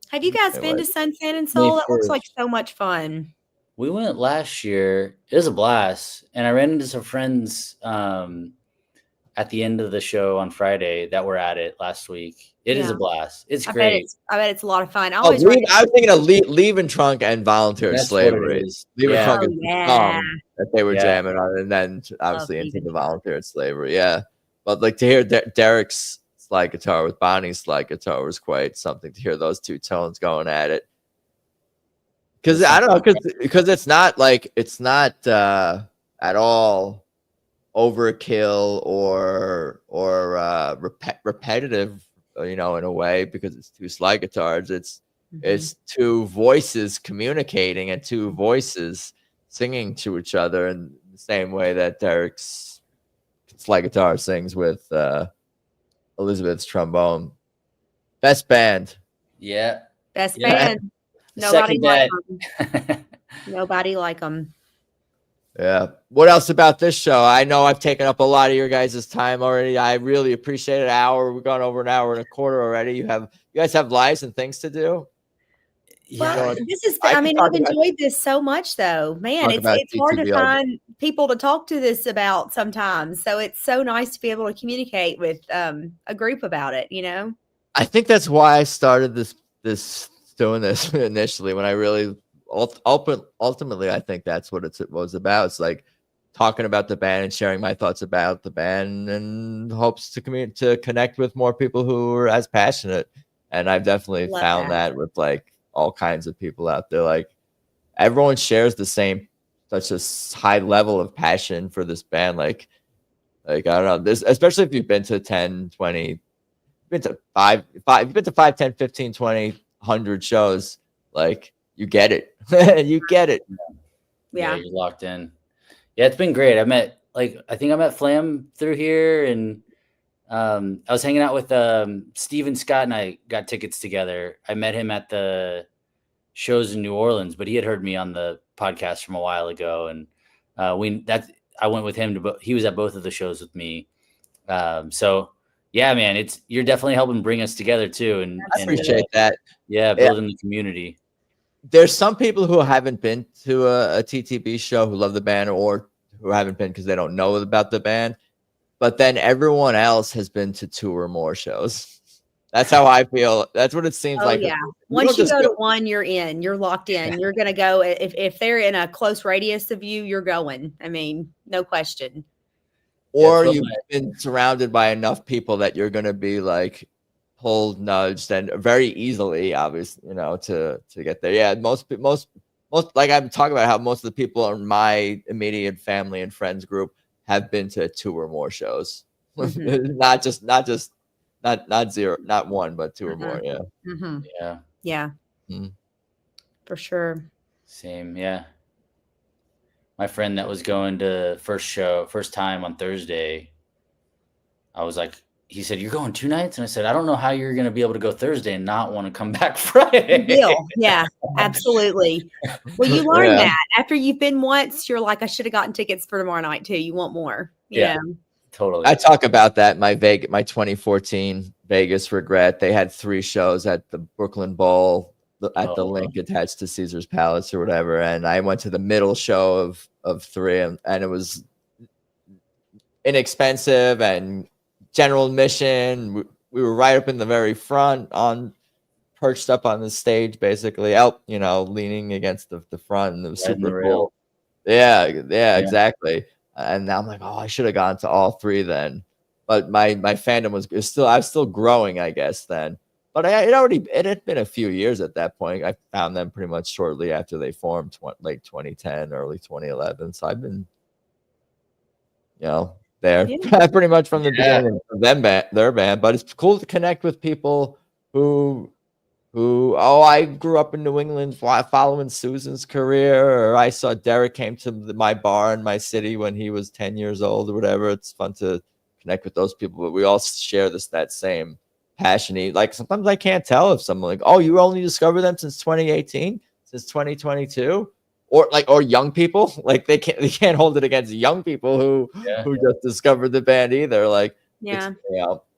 [SPEAKER 10] Have you guys been to Sun, Sand, and Soul? That looks like so much fun.
[SPEAKER 8] We went last year. It was a blast, and I ran into some friends at the end of the show on Friday that were at it last week. It is a blast. It's great.
[SPEAKER 10] I bet it's a lot of fun.
[SPEAKER 9] I was thinking of Leaving Trunk and Volunteer Slavery. Leaving Trunk is the song that they were jamming on, and then obviously into the Volunteer Slavery. Yeah, but like to hear Derek's slide guitar with Bonnie's slide guitar was quite something, to hear those two tones going at it. Because I don't know, because it's not at all overkill or repetitive, in a way, because it's two slide guitars. It's two voices communicating and two voices singing to each other in the same way that Derek's slide guitar sings with Elizabeth's trombone. Best band.
[SPEAKER 8] Yeah.
[SPEAKER 10] Best band. Nobody like them. Nobody like them.
[SPEAKER 9] Yeah. What else about this show? I know I've taken up a lot of your guys' time already. I really appreciate it. We've gone over an hour and a quarter already. You guys have lives and things to do.
[SPEAKER 10] Well, I've enjoyed this so much, though. Man, it's hard to find people to talk to this about sometimes. So it's so nice to be able to communicate with a group about it,
[SPEAKER 9] I think that's why I started doing this initially, when I really ultimately I think that's what it was about. It's like talking about the band and sharing my thoughts about the band, and hopes to connect with more people who are as passionate. And I've definitely found that with like all kinds of people out there. Like everyone shares such a high level of passion for this band. Like I don't know, this, especially if you've been to 10, 20, been to 5, you've been to 5, 10, 15, 20, 100 shows, like you get it. You get it.
[SPEAKER 10] Yeah,
[SPEAKER 8] you're locked in. Yeah, it's been great. I think I met Flam through here, and I was hanging out with Steven Scott, and I got tickets together. I met him at the shows in New Orleans, but he had heard me on the podcast from a while ago, and I went with him he was at both of the shows with me. So yeah, man, you're definitely helping bring us together too, and
[SPEAKER 9] I appreciate that.
[SPEAKER 8] Yeah, building the community.
[SPEAKER 9] There's some people who haven't been to a TTB show who love the band, or who haven't been because they don't know about the band. But then everyone else has been to 2 or more shows. That's how I feel. That's what it seems like.
[SPEAKER 10] Yeah. Once you go to one, you're in. You're locked in. You're going to go. If they're in a close radius of you, you're going. I mean, no question.
[SPEAKER 9] Or you've been surrounded by enough people that you're going to be like pulled, nudged, and very easily, obviously, to get there. Yeah, most like I'm talking about how most of the people in my immediate family and friends group have been to 2 or more shows.
[SPEAKER 10] Mm-hmm.
[SPEAKER 9] not zero, not 1, but 2 or more. Yeah.
[SPEAKER 10] Mm-hmm. Yeah. For sure.
[SPEAKER 8] Same. Yeah. my friend that was going to first time on Thursday, I was like, he said, "You're going 2 nights?" And I said, "I don't know how you're going to be able to go Thursday and not want to come back Friday."
[SPEAKER 10] Deal. Yeah, absolutely. Well, you learn
[SPEAKER 9] Yeah.
[SPEAKER 10] that after you've been once, you're like, I should have gotten tickets for tomorrow night too. You want more.
[SPEAKER 8] Yeah.
[SPEAKER 10] know?
[SPEAKER 8] Totally.
[SPEAKER 9] I talk about that my 2014 Vegas regret. They had 3 shows at the Brooklyn Bowl at the link attached to Caesar's Palace or whatever, and I went to the middle show of 3, and it was inexpensive and general admission. We were right up in the very front, perched up on the stage, basically out, leaning against the front, and it was super cool. Yeah, exactly. And now I'm like, oh, I should have gone to all 3 then. But my fandom I was still growing, I guess, then. But it had been a few years at that point. I found them pretty much shortly after they formed, late 2010, early 2011. So I've been, there pretty much from the beginning of their band. But it's cool to connect with people who I grew up in New England following Susan's career, or I saw Derek came to my bar in my city when he was 10 years old or whatever. It's fun to connect with those people, but we all share that same passion. Like sometimes I can't tell if someone like, oh, you only discovered them since 2018, since 2022, or young people, like they can't hold it against young people who just discovered the band either. Like,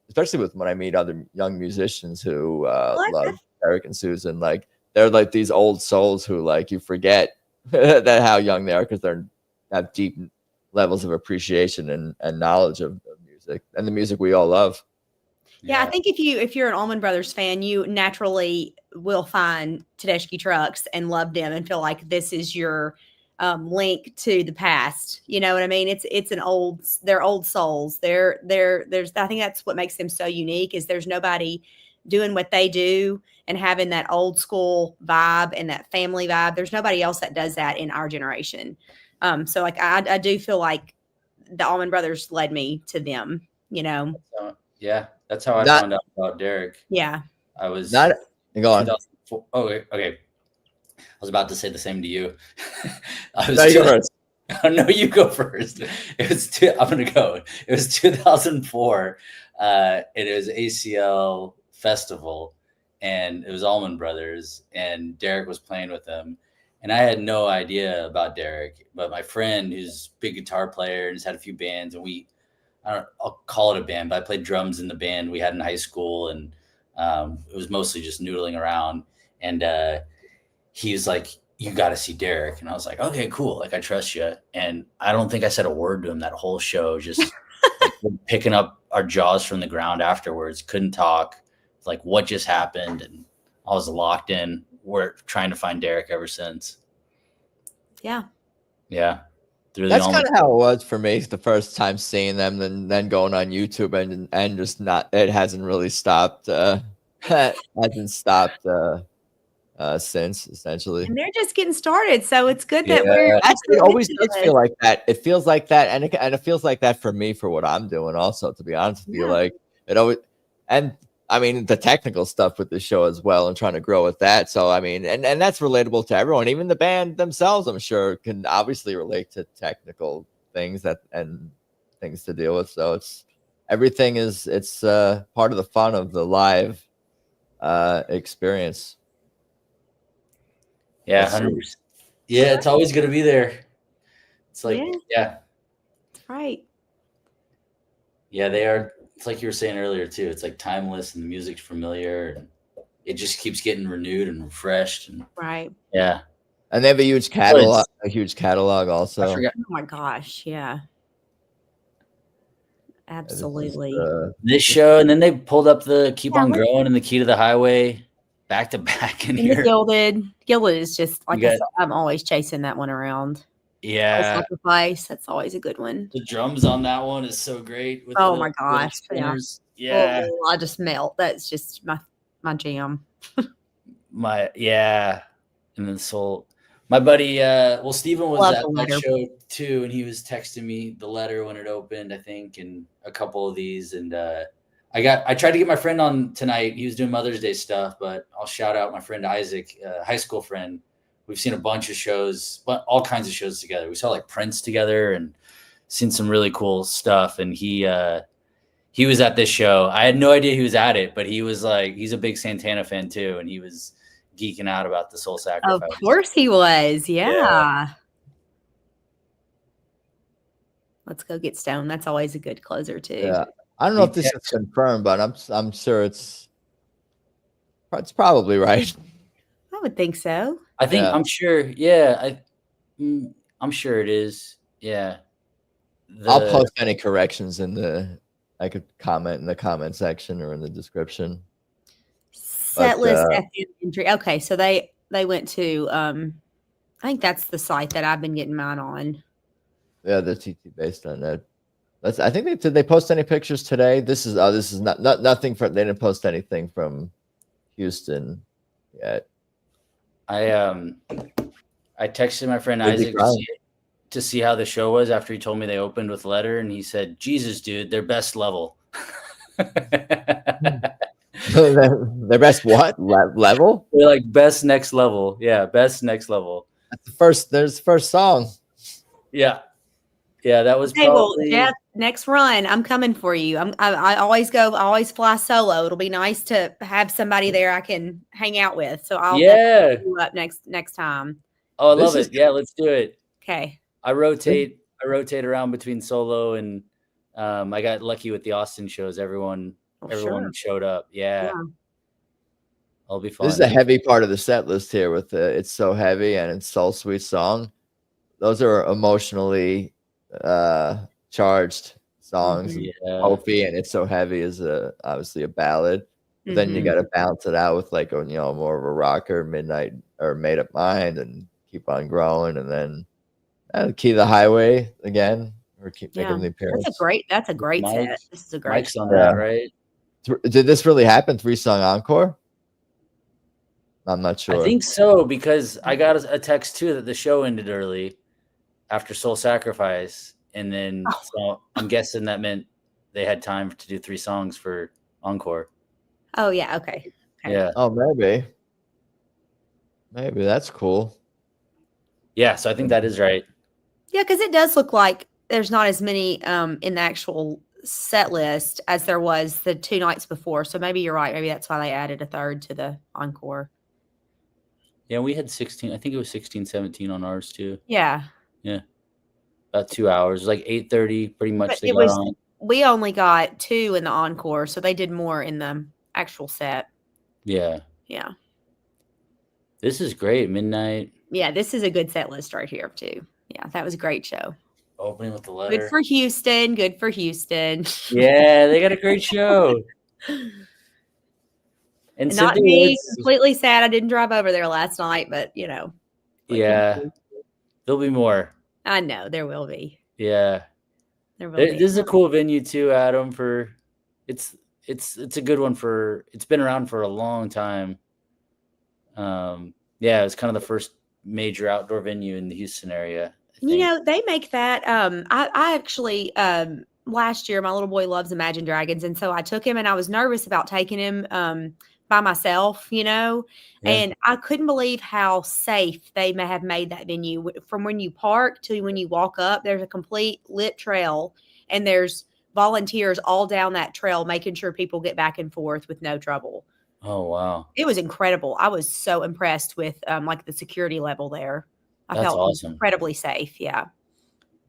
[SPEAKER 9] especially with when I meet other young musicians who love Derek and Susan, like they're like these old souls who like you forget that how young they are because they have deep levels of appreciation and knowledge of music and the music we all love.
[SPEAKER 10] Yeah, I think if you're an Allman Brothers fan, you naturally will find Tedeschi trucks and love them and feel like this is your link to the past. You know what I mean? They're old souls. There's I think that's what makes them so unique is there's nobody doing what they do and having that old school vibe and that family vibe. There's nobody else that does that in our generation. So like I do feel like the Allman Brothers led me to them,
[SPEAKER 8] Yeah, that's how I found out about Derek.
[SPEAKER 10] Yeah.
[SPEAKER 8] I was
[SPEAKER 9] go on.
[SPEAKER 8] Oh, okay. I was about to say the same to you.
[SPEAKER 9] No, you go first.
[SPEAKER 8] No, you go first. I'm gonna go. It was 2004. It was ACL Festival, and it was Allman Brothers, and Derek was playing with them. And I had no idea about Derek, but my friend, who's a big guitar player and has had a few bands, and I'll call it a band, but I played drums in the band we had in high school, and it was mostly just noodling around. And he was like, "You got to see Derek," and I was like, "Okay, cool. Like I trust you." And I don't think I said a word to him that whole show. Just picking up our jaws from the ground afterwards. Couldn't talk. Like what just happened, and I was locked in. We're trying to find Derek ever since.
[SPEAKER 10] Yeah.
[SPEAKER 8] Yeah.
[SPEAKER 9] That's kind of how it was for me the first time seeing them, then going on YouTube and just it hasn't really stopped. Hasn't stopped since essentially.
[SPEAKER 10] And they're just getting started, so it's good that we're.
[SPEAKER 9] Actually, it always does feel like that. It feels like that, and it feels like that for me for what I'm doing. Also, to be honest with you, like it always and. I mean, the technical stuff with the show as well and trying to grow with that. So, I mean, and that's relatable to everyone. Even the band themselves, I'm sure, can obviously relate to technical things and things to deal with. So everything is part of the fun of the live experience.
[SPEAKER 8] Yeah, 100%. Yeah, it's always going to be there. It's like, yeah.
[SPEAKER 10] That's right.
[SPEAKER 8] Yeah, they are. It's like you were saying earlier too. It's like timeless and the music's familiar and it just keeps getting renewed and refreshed. And
[SPEAKER 10] right.
[SPEAKER 8] Yeah.
[SPEAKER 9] And they have a huge catalog also.
[SPEAKER 10] Oh my gosh. Yeah. Absolutely.
[SPEAKER 8] This show, and then they pulled up the Keep On Growing and the Key to the Highway back to back in here.
[SPEAKER 10] Gilded is just like I said, I'm always chasing that one around.
[SPEAKER 8] Yeah.
[SPEAKER 10] Sacrifice. That's always a good one.
[SPEAKER 8] The drums on that one is so great. With
[SPEAKER 10] my gosh.
[SPEAKER 8] Yeah.
[SPEAKER 10] Oh, I just melt. That's just my jam.
[SPEAKER 8] And then Soul. My buddy, Steven was at that show too, and he was texting me the letter when it opened, I think, and a couple of these. And I tried to get my friend on tonight. He was doing Mother's Day stuff, but I'll shout out my friend Isaac, high school friend, we've seen a bunch of shows, but all kinds of shows together. We saw like Prince together and seen some really cool stuff. And he was at this show. I had no idea he was at it, but he was like, he's a big Santana fan too, and he was geeking out about the Soul Sacrifice.
[SPEAKER 10] Of course he was. Yeah. Let's go get stoned. That's always a good closer too.
[SPEAKER 9] Yeah. I don't know if this is confirmed, but I'm sure it's probably right.
[SPEAKER 10] I would think so.
[SPEAKER 8] I think I'm sure. Yeah, I'm sure it is. Yeah.
[SPEAKER 9] I'll post any corrections I could comment in the comment section or in the description.
[SPEAKER 10] Set list FM entry. Okay, so they went to I think that's the site that I've been getting mine on.
[SPEAKER 9] Yeah, the TT based on that. I think did they post any pictures today? This is nothing from. They didn't post anything from Houston yet.
[SPEAKER 8] I texted my friend Isaac to see how the show was after he told me they opened with Letter, and he said, "Jesus, dude, their best level."
[SPEAKER 9] Their best what level?
[SPEAKER 8] They're like best next level. Yeah, best next level.
[SPEAKER 9] That's the first. There's the first song.
[SPEAKER 8] Yeah. Yeah, that was probably.
[SPEAKER 10] Well, Jeff, next run, I'm coming for you. I always fly solo. It'll be nice to have somebody there I can hang out with. So I'll pick you up next time.
[SPEAKER 8] Oh, I love it. Yeah, let's do it.
[SPEAKER 10] Okay.
[SPEAKER 8] I rotate around between solo and I got lucky with the Austin shows. Everyone showed up. Yeah. It'll be fun.
[SPEAKER 9] This is a heavy part of the set list here with It's So Heavy and It's Soul Sweet Song. Those are emotionally charged songs. Kofi and It's So Heavy is obviously a ballad. But then you got to balance it out with like more of a rocker, Midnight or Made Up Mind and Keep On Growing, and then Key to the Highway again, or keep making the appearance.
[SPEAKER 10] That's a great set. This is a great
[SPEAKER 8] Mike's on that, right?
[SPEAKER 9] Did this really happen? 3-song encore? I'm not sure.
[SPEAKER 8] I think so, because I got a text too that the show ended early after Soul Sacrifice, and then so I'm guessing that meant they had time to do 3 songs for encore.
[SPEAKER 10] Oh yeah, okay.
[SPEAKER 8] Yeah.
[SPEAKER 9] Oh, maybe that's cool.
[SPEAKER 8] Yeah, so I think that is right.
[SPEAKER 10] Yeah, because it does look like there's not as many in the actual set list as there was the 2 nights before. So maybe you're right. Maybe that's why they added a third to the encore.
[SPEAKER 8] Yeah, we had 16. I think it was 16, 17 on ours too.
[SPEAKER 10] Yeah.
[SPEAKER 8] Yeah. About 2 hours. It was like 8:30, pretty much.
[SPEAKER 10] We only got 2 in the encore, so they did more in the actual set.
[SPEAKER 8] Yeah.
[SPEAKER 10] Yeah.
[SPEAKER 8] This is great. Midnight.
[SPEAKER 10] Yeah, this is a good set list right here too. Yeah, that was a great show.
[SPEAKER 8] Opening with the Letter.
[SPEAKER 10] Good for Houston. Good for Houston.
[SPEAKER 8] Yeah, they got a great show.
[SPEAKER 10] And not me, completely sad I didn't drive over there last night, but
[SPEAKER 8] Yeah, there'll be more.
[SPEAKER 10] I know there will be.
[SPEAKER 8] Yeah,
[SPEAKER 10] there will be.
[SPEAKER 8] This is a cool venue too, Adam. It's a good one it's been around for a long time. Yeah, it's kind of the first major outdoor venue in the Houston area.
[SPEAKER 10] They make that. I actually last year my little boy loves Imagine Dragons, and so I took him, and I was nervous about taking him by myself, and I couldn't believe how safe they may have made that venue. From when you park to when you walk up, there's a complete lit trail, and there's volunteers all down that trail making sure people get back and forth with no trouble.
[SPEAKER 8] Oh, wow.
[SPEAKER 10] It was incredible. I was so impressed with like the security level there. I felt
[SPEAKER 8] awesome.
[SPEAKER 10] Incredibly safe. Yeah.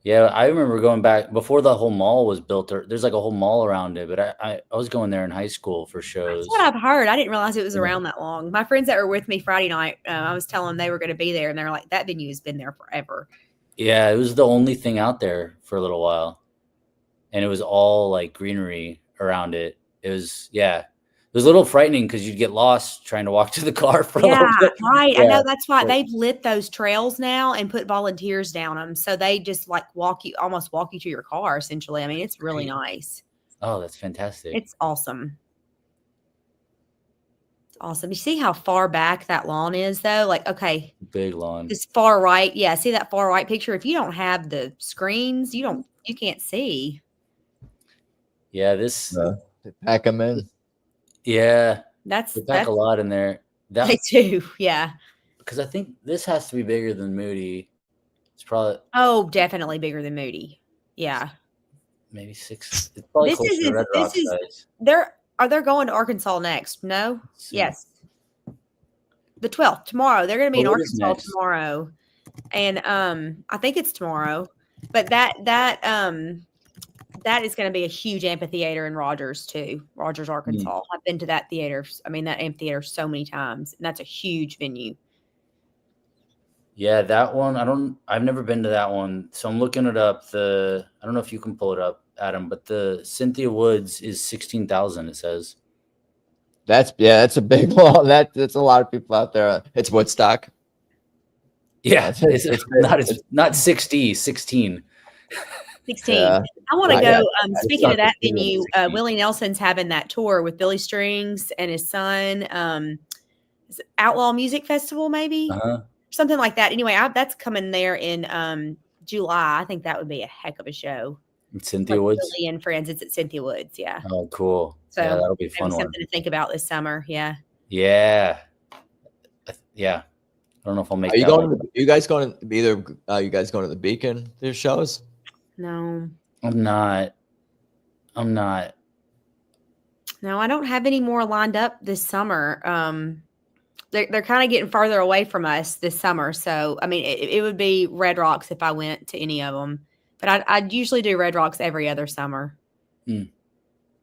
[SPEAKER 8] Yeah, I remember going back before the whole mall was built. There's like a whole mall around it, but I was going there in high school for shows.
[SPEAKER 10] That's what I've heard. I didn't realize it was around that long. My friends that were with me Friday night, I was telling them they were going to be there, and they're like, that venue has been there forever.
[SPEAKER 8] Yeah, it was the only thing out there for a little while, and it was all like greenery around it. It was It was a little frightening because you'd get lost trying to walk to the car for a little bit.
[SPEAKER 10] Right. I know that's why they've lit those trails now and put volunteers down them. So they just like almost walk you to your car, essentially. I mean, it's really nice.
[SPEAKER 8] Oh, that's fantastic.
[SPEAKER 10] It's awesome. It's awesome. You see how far back that lawn is though? Like, okay.
[SPEAKER 8] Big lawn.
[SPEAKER 10] This far right. Yeah. See that far right picture? If you don't have the screens, you can't see.
[SPEAKER 8] Yeah.
[SPEAKER 9] They pack them in.
[SPEAKER 8] Yeah,
[SPEAKER 10] that's
[SPEAKER 8] a lot in there.
[SPEAKER 10] They do, yeah.
[SPEAKER 8] because I think this has to be bigger than Moody. It's probably
[SPEAKER 10] definitely bigger than Moody. Yeah.
[SPEAKER 8] maybe 6. It's probably
[SPEAKER 10] This
[SPEAKER 8] closer to Red Rock size.
[SPEAKER 10] They're going to Arkansas next? No. Yes. The 12th tomorrow. They're going to be in Arkansas tomorrow, and I think it's tomorrow. But that is going to be a huge amphitheater in Rogers too. Rogers, Arkansas. I've been to that theater. I mean that amphitheater so many times, and that's a huge venue.
[SPEAKER 8] Yeah, that one. I've never been to that one, so I'm looking it up. I don't know if you can pull it up, Adam, but the Cynthia Woods is 16,000. It says.
[SPEAKER 9] That's a big one. That's a lot of people out there. It's Woodstock.
[SPEAKER 8] Yeah, it's not 60, 16.
[SPEAKER 10] 16. Yeah. I want to go. Speaking of that venue, Willie Nelson's having that tour with Billy Strings and his son. Outlaw Music Festival, maybe. Something like that. Anyway, that's coming there in July. I think that would be a heck of a show.
[SPEAKER 8] It's Cynthia Woods.
[SPEAKER 10] Billy and Friends. It's at Cynthia Woods. Yeah.
[SPEAKER 8] Oh, cool.
[SPEAKER 10] So
[SPEAKER 8] yeah, that'll be a fun one.
[SPEAKER 10] Something to think about this summer. Yeah.
[SPEAKER 8] Yeah. Yeah. I don't know if I'll make.
[SPEAKER 9] Are you going? You guys going to either? You guys going to the Beacon? Their shows?
[SPEAKER 10] No.
[SPEAKER 8] I'm not.
[SPEAKER 10] No, I don't have any more lined up this summer. They're kind of getting farther away from us this summer. So, I mean, it would be Red Rocks if I went to any of them. But I'd usually do Red Rocks every other summer.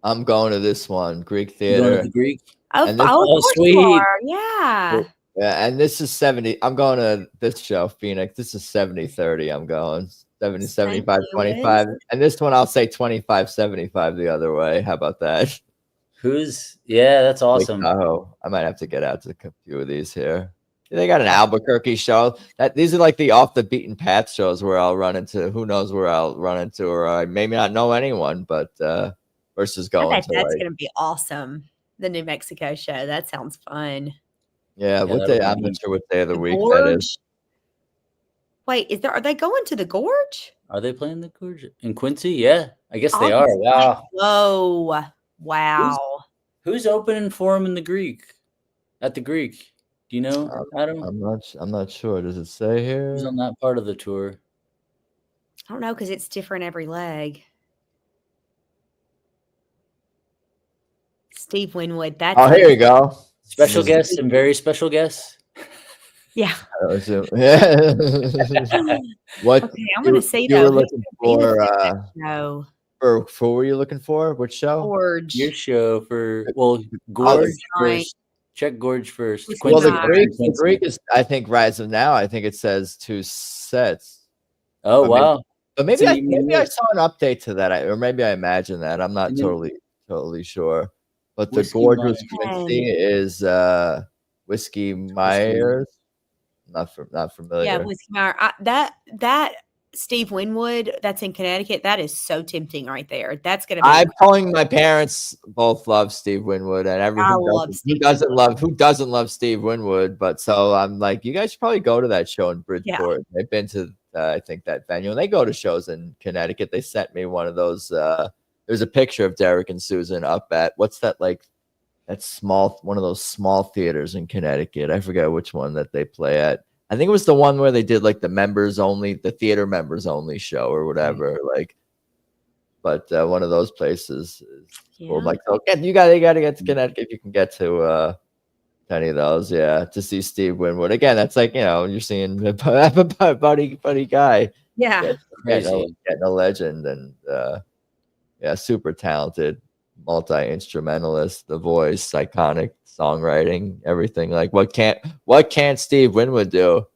[SPEAKER 9] I'm going to this one, Greek Theater.
[SPEAKER 8] Going to the Greek?
[SPEAKER 10] Oh, sweet. Yeah.
[SPEAKER 9] Yeah, and this is 70. I'm going to this show, Phoenix. This is 70-30. I'm going 70, 75, 25. And this one, I'll say 25, 75 the other way. How about that?
[SPEAKER 8] That's awesome.
[SPEAKER 9] I might have to get out to a few of these here. They got an Albuquerque show. These are like the off the beaten path shows where I'll run into, who knows where I'll run into, or I may not know anyone, but versus going
[SPEAKER 10] that's going to be awesome. The New Mexico show. That sounds fun.
[SPEAKER 9] Yeah, what day? I'm not sure what day of the week that is.
[SPEAKER 10] Wait, are they going to the Gorge?
[SPEAKER 8] Are they playing the Gorge in Quincy? Yeah, I guess they are. Wow.
[SPEAKER 10] Whoa. Wow.
[SPEAKER 8] Who's opening for them in the Greek? At the Greek? Do you know, Adam?
[SPEAKER 9] I'm not sure. Does it say here?
[SPEAKER 8] Who's on that part of the tour?
[SPEAKER 10] I don't know because it's different every leg. Steve Winwood.
[SPEAKER 9] Here you go.
[SPEAKER 8] Special guests and very special guests.
[SPEAKER 10] Yeah.
[SPEAKER 9] Yeah. What?
[SPEAKER 10] Okay, I'm going to say
[SPEAKER 9] you
[SPEAKER 10] though.
[SPEAKER 9] Were looking for
[SPEAKER 10] no.
[SPEAKER 9] For what were you looking for? Which show?
[SPEAKER 10] Gorge.
[SPEAKER 8] Your show for Gorge first. Check Gorge first.
[SPEAKER 9] Well, the Greek is, I think, Rise of Now. I think it says 2 sets.
[SPEAKER 8] Oh wow!
[SPEAKER 9] But maybe I saw an update to that, or maybe I imagined that. I'm not totally sure. But the Gorge was Quincy is Whiskey Myers. Not familiar.
[SPEAKER 10] Yeah, Whiskey Myers. That Steve Winwood, that's in Connecticut. That is so tempting right there. That's going to be.
[SPEAKER 9] I'm telling my parents both love Steve Winwood, and everyone who doesn't love Steve Winwood. But so I'm like, you guys should probably go to that show in Bridgeport. Yeah. They've been to I think that venue, and they go to shows in Connecticut. They sent me one of those. There's a picture of Derek and Susan up at what's that like? That one of those small theaters in Connecticut. I forget which one that they play at. I think it was the one where they did like the theater members only show or whatever. Like, but one of those places is cool. Like, you gotta get to Connecticut if you can get to any of those. Yeah, to see Steve Winwood again. That's like you're seeing a buddy guy.
[SPEAKER 10] Yeah,
[SPEAKER 9] getting a legend and super talented, multi-instrumentalist, the voice, iconic songwriting, everything. Like what can't Steve Winwood do?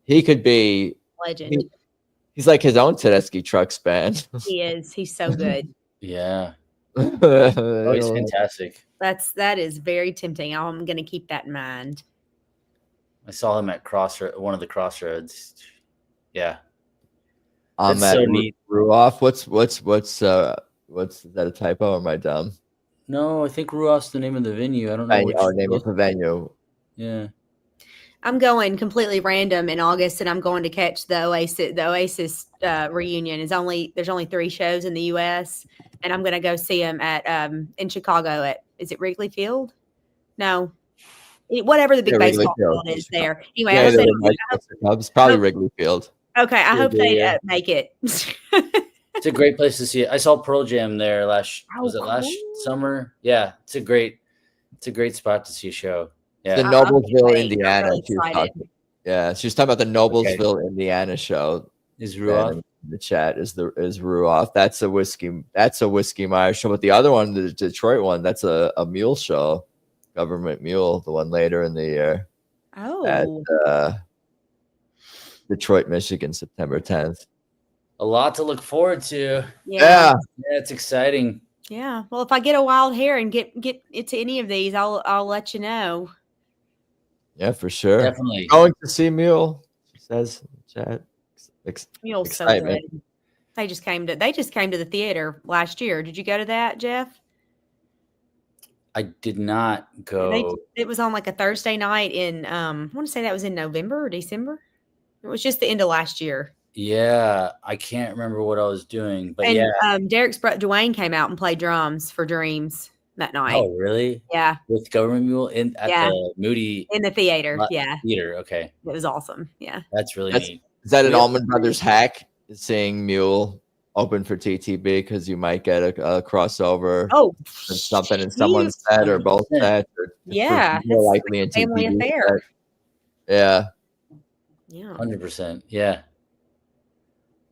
[SPEAKER 9] He could be
[SPEAKER 10] legend.
[SPEAKER 9] He's like his own Tedeschi Trucks band.
[SPEAKER 10] He is. He's so good.
[SPEAKER 8] Yeah. He's fantastic.
[SPEAKER 10] That is very tempting. I'm going to keep that in mind.
[SPEAKER 8] I saw him at one of the Crossroads. Yeah.
[SPEAKER 9] At so neat. Ruoff. What's is that a typo or am I dumb?
[SPEAKER 8] No, I think Ruoff's the name of the venue. I don't know.
[SPEAKER 9] Name of the venue.
[SPEAKER 8] Yeah.
[SPEAKER 10] I'm going completely random in August, and I'm going to catch the Oasis reunion. There's only 3 shows in the U.S., and I'm going to go see them at in Chicago is it Wrigley Field? No, whatever the big
[SPEAKER 9] Wrigley
[SPEAKER 10] baseball
[SPEAKER 9] Field.
[SPEAKER 10] field is there. Anyway,
[SPEAKER 9] Yeah,
[SPEAKER 10] I hope
[SPEAKER 9] they're
[SPEAKER 10] they,
[SPEAKER 9] the Manchester Cubs. Probably Wrigley Field.
[SPEAKER 10] okay, I hope they
[SPEAKER 8] Yeah.
[SPEAKER 10] make it.
[SPEAKER 8] It's a great place to see it. I saw Pearl Jam there last
[SPEAKER 10] cool.
[SPEAKER 8] summer? Yeah, it's a great spot to see a show. Yeah.
[SPEAKER 9] The Noblesville,
[SPEAKER 10] great. I'm
[SPEAKER 9] Indiana.
[SPEAKER 10] really
[SPEAKER 9] She was
[SPEAKER 10] excited.
[SPEAKER 9] talking. Yeah, she was talking about the Noblesville, Indiana show.
[SPEAKER 8] Is Ruoff?
[SPEAKER 9] And in the chat is Ruoff. That's a Whiskey Meyer show. But the other one, the Detroit one, that's a mule show, Government Mule, the one later in the year.
[SPEAKER 10] Oh.
[SPEAKER 9] At Detroit, Michigan, September 10th.
[SPEAKER 8] A lot to look forward to.
[SPEAKER 9] Yeah.
[SPEAKER 8] Yeah, it's exciting.
[SPEAKER 10] Yeah. Well, if I get a wild hair and get into any of these, I'll let you know.
[SPEAKER 9] Yeah, for sure.
[SPEAKER 8] Definitely.
[SPEAKER 9] Going to see Mule, she says in the chat.
[SPEAKER 10] Mule's so
[SPEAKER 9] Excitement.
[SPEAKER 10] good. They just came to the theater last year. Did you go to that, Jeff?
[SPEAKER 8] I did not go.
[SPEAKER 10] It was on like a Thursday night in I want to say that was in November or December. It was just the end of last year.
[SPEAKER 8] Yeah, I can't remember what I was doing, but
[SPEAKER 10] And Derek's brother Dwayne came out and played drums for Dreams that night.
[SPEAKER 8] Oh, really?
[SPEAKER 10] Yeah.
[SPEAKER 8] With Government Mule at the Moody
[SPEAKER 10] in the theater. Yeah.
[SPEAKER 8] Theater. Okay.
[SPEAKER 10] It was awesome. Yeah.
[SPEAKER 8] That's really neat.
[SPEAKER 9] Is that an Allman Brothers hack? Seeing Mule open for TTB because you might get a crossover.
[SPEAKER 10] Oh,
[SPEAKER 9] something in someone's set or both sets.
[SPEAKER 10] Yeah.
[SPEAKER 9] More likely in
[SPEAKER 10] family
[SPEAKER 9] TTB
[SPEAKER 10] affair.
[SPEAKER 9] set. Yeah.
[SPEAKER 10] Yeah.
[SPEAKER 8] 100%. Yeah.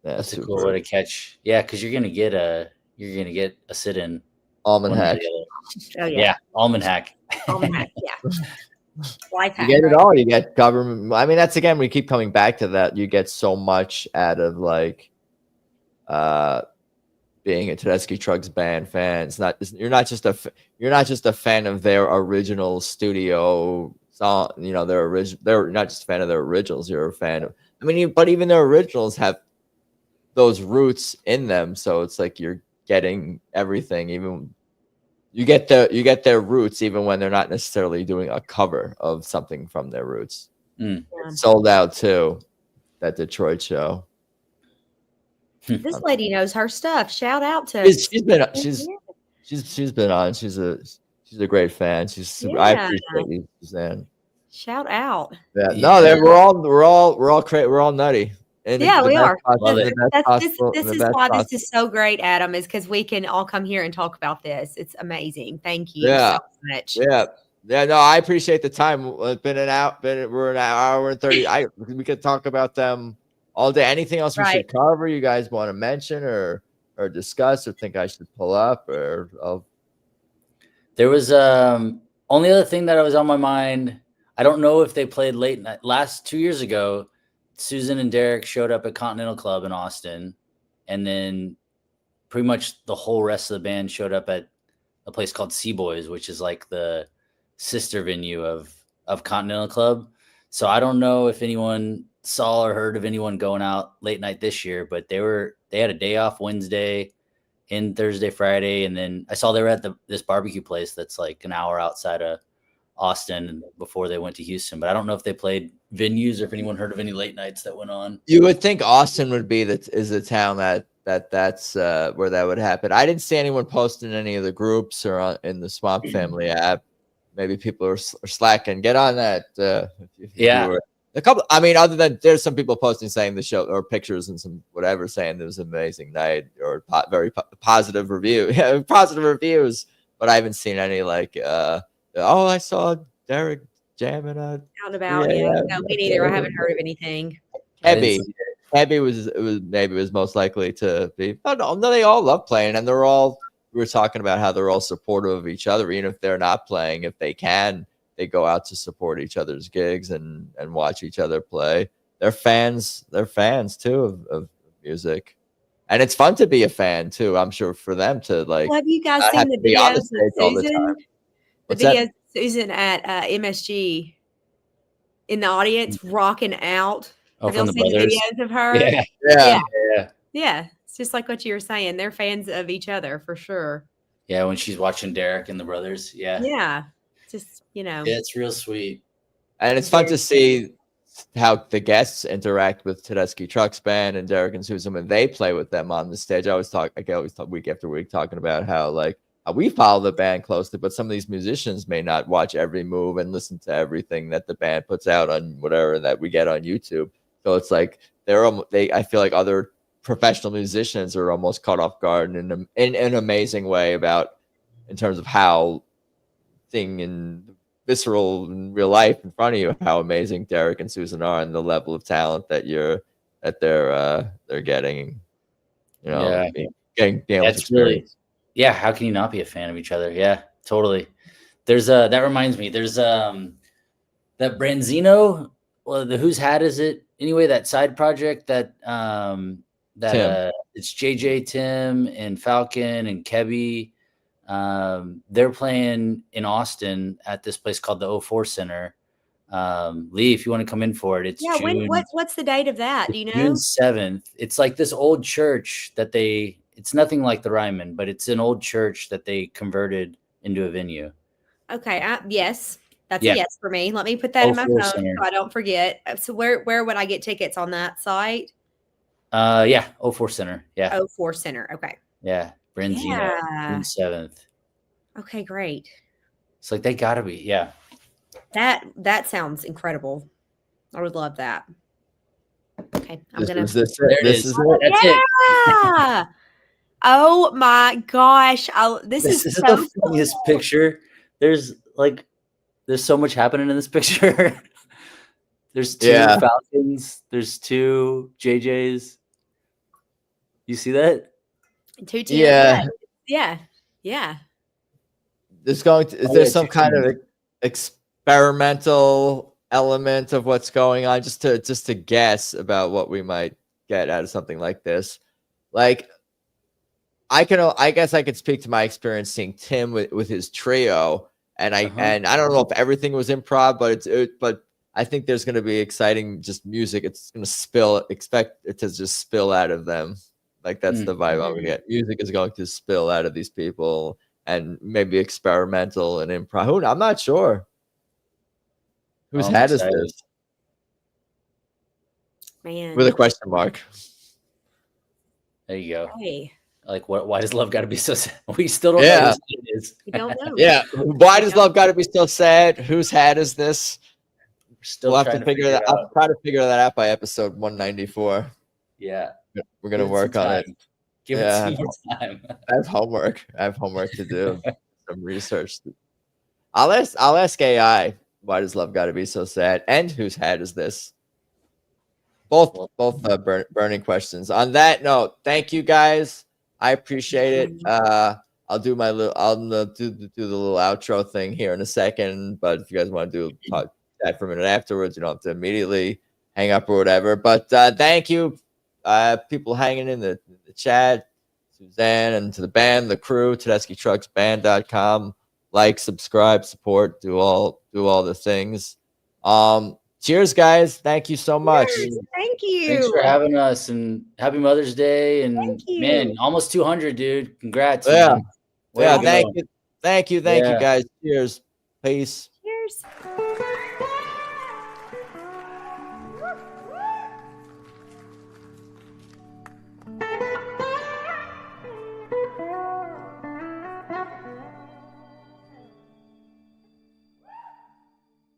[SPEAKER 8] That's a
[SPEAKER 9] super.
[SPEAKER 8] cool way to catch. Yeah, because you're gonna get a sit-in.
[SPEAKER 9] Almond hack.
[SPEAKER 10] Oh
[SPEAKER 8] Yeah, almond hack.
[SPEAKER 10] Almond hack. Yeah. Life hack.
[SPEAKER 9] You get it all. You get government. I mean, that's again, we keep coming back to that. You get so much out of like being a Tedeschi Trucks Band fan. It's not. You're not just a fan of their original studio song. You know, they're not just a fan of their originals. You're a fan of. I mean, but even their originals have those roots in them. So it's like you're getting everything. Even you get their roots, even when they're not necessarily doing a cover of something from their roots.
[SPEAKER 8] Mm.
[SPEAKER 9] Sold out too. That Detroit show.
[SPEAKER 10] This lady knows her stuff. Shout out to
[SPEAKER 9] She's been on. She's a great fan. I appreciate you, Suzanne.
[SPEAKER 10] Shout out.
[SPEAKER 9] Yeah. No, we're all nutty.
[SPEAKER 10] Yeah, we are.
[SPEAKER 9] This
[SPEAKER 10] is why this is so great, Adam, is because we can all come here and talk about this. It's amazing. Thank you so much.
[SPEAKER 9] Yeah. Yeah, no, I appreciate the time. It's been we're an hour and 30. We could talk about them all day. Anything else we should cover? You guys want to mention or discuss or think I should pull up
[SPEAKER 8] There was only other thing that was on my mind. I don't know if they played late night. 2 years ago, Susan and Derek showed up at Continental Club in Austin, and then pretty much the whole rest of the band showed up at a place called Sea Boys, which is like the sister venue of Continental Club. So I don't know if anyone saw or heard of anyone going out late night this year, but they had a day off Wednesday and Thursday, Friday, and then I saw they were at this barbecue place that's like an hour outside of Austin before they went to Houston. But I don't know if they played venues or if anyone heard of any late nights that went on.
[SPEAKER 9] You would think Austin would be is a town that's where that would happen. I didn't see anyone posting any of the groups or in the Swamp Family app. Maybe people are slacking. Get on that. A couple. I mean, other than there's some people posting saying the show or pictures and some whatever saying it was an amazing night or very positive review. Yeah, positive reviews. But I haven't seen any like. I saw Derek jamming out
[SPEAKER 10] and about. Yeah. No, me neither. I haven't heard of anything.
[SPEAKER 9] Hebby was most likely to be. No, they all love playing, and we were talking about how they're all supportive of each other, even if they're not playing. If they can, they go out to support each other's gigs and watch each other play. They're fans too of music, and it's fun to be a fan too. I'm sure for them to like.
[SPEAKER 10] Well, have you guys seen the videos of Susan? The videos of Susan at MSG in the audience rocking out.
[SPEAKER 8] Oh,
[SPEAKER 10] have you seen the videos of her? Yeah. It's just like what you were saying. They're fans of each other for sure.
[SPEAKER 8] Yeah, when she's watching Derek and the brothers. Yeah.
[SPEAKER 10] Yeah. Just,
[SPEAKER 8] Yeah, it's real sweet.
[SPEAKER 9] And it's fun to see how the guests interact with Tedeschi Trucks Band and Derek and Susan when they play with them on the stage. I always talk week after week talking about how like we follow the band closely, but some of these musicians may not watch every move and listen to everything that the band puts out on whatever that we get on YouTube. So it's like I feel like other professional musicians are almost caught off guard in an amazing way in terms of how in visceral in real life in front of you, how amazing Derek and Susan are and the level of talent that they're getting, getting able to experience.
[SPEAKER 8] Yeah, how can you not be a fan of each other? Yeah, totally. There's that reminds me, there's that Branzino, well, the Whose Hat Is It? Anyway, that side project that it's JJ, Tim, and Falcon and Kebby. They're playing in Austin at this place called the 04 Center. Leigh, if you want to come in for it, it's June,
[SPEAKER 10] what's the date of that? Do you know?
[SPEAKER 8] June 7th. It's like this old church that it's nothing like the Ryman, but it's an old church that they converted into a venue.
[SPEAKER 10] Okay. Yes. That's a yes for me. Let me put that in my phone so I don't forget. So where would I get tickets on that site?
[SPEAKER 8] 04 Center. Yeah.
[SPEAKER 10] 04 Center. Okay.
[SPEAKER 8] Yeah. Branzino, June 7th.
[SPEAKER 10] Okay, great.
[SPEAKER 8] It's like they gotta be, yeah.
[SPEAKER 10] That sounds incredible. I would love that. Okay, I'm gonna.
[SPEAKER 8] That's it.
[SPEAKER 10] Yeah. Oh my gosh! This is so
[SPEAKER 8] the funniest picture. There's so much happening in this picture. There's 2 Falcons. There's 2 JJs. You see that?
[SPEAKER 10] 2 teams. Yeah.
[SPEAKER 9] Is there some kind of experimental element of what's going on, just to guess about what we might get out of something like this? Like, I guess I could speak to my experience seeing Tim with his trio, and I don't know if everything was improv, but I think there's going to be exciting just music. It's going to expect it to just spill out of them. Like, that's the vibe I'm going to get. Music is going to spill out of these people, and maybe experimental and improv. I'm not sure. Whose hat is this?
[SPEAKER 10] Man.
[SPEAKER 9] With a question mark.
[SPEAKER 8] There you go.
[SPEAKER 10] Hey.
[SPEAKER 8] Like, why does love got to be so sad? We still don't know whose hat it is.
[SPEAKER 10] We don't know.
[SPEAKER 9] Yeah. Why does love got to be so sad? Whose hat is this?
[SPEAKER 8] We'll
[SPEAKER 9] have to figure that out. I'll try to figure that out by episode 194.
[SPEAKER 8] Yeah.
[SPEAKER 9] We're going to work on it.
[SPEAKER 8] Give it some more time.
[SPEAKER 9] I have homework to do. Some research. I'll ask AI, why does love got to be so sad? And whose hat is this? Both burning questions. On that note, thank you guys. I appreciate it. I'll do do the little outro thing here in a second. But if you guys want to do that for a minute afterwards, you don't have to immediately hang up or whatever. But thank you, people hanging in the chat, Suzanne, and to the band, the crew, TedeschiTrucksBand.com. Like, subscribe, support, do all the things. Cheers, guys. Thank you so much.
[SPEAKER 10] Thank you.
[SPEAKER 8] Thanks for having us, and happy Mother's Day. And man, almost 200, dude. Congrats.
[SPEAKER 9] Yeah. Thank you. Thank you, guys. Cheers. Peace.
[SPEAKER 10] Cheers.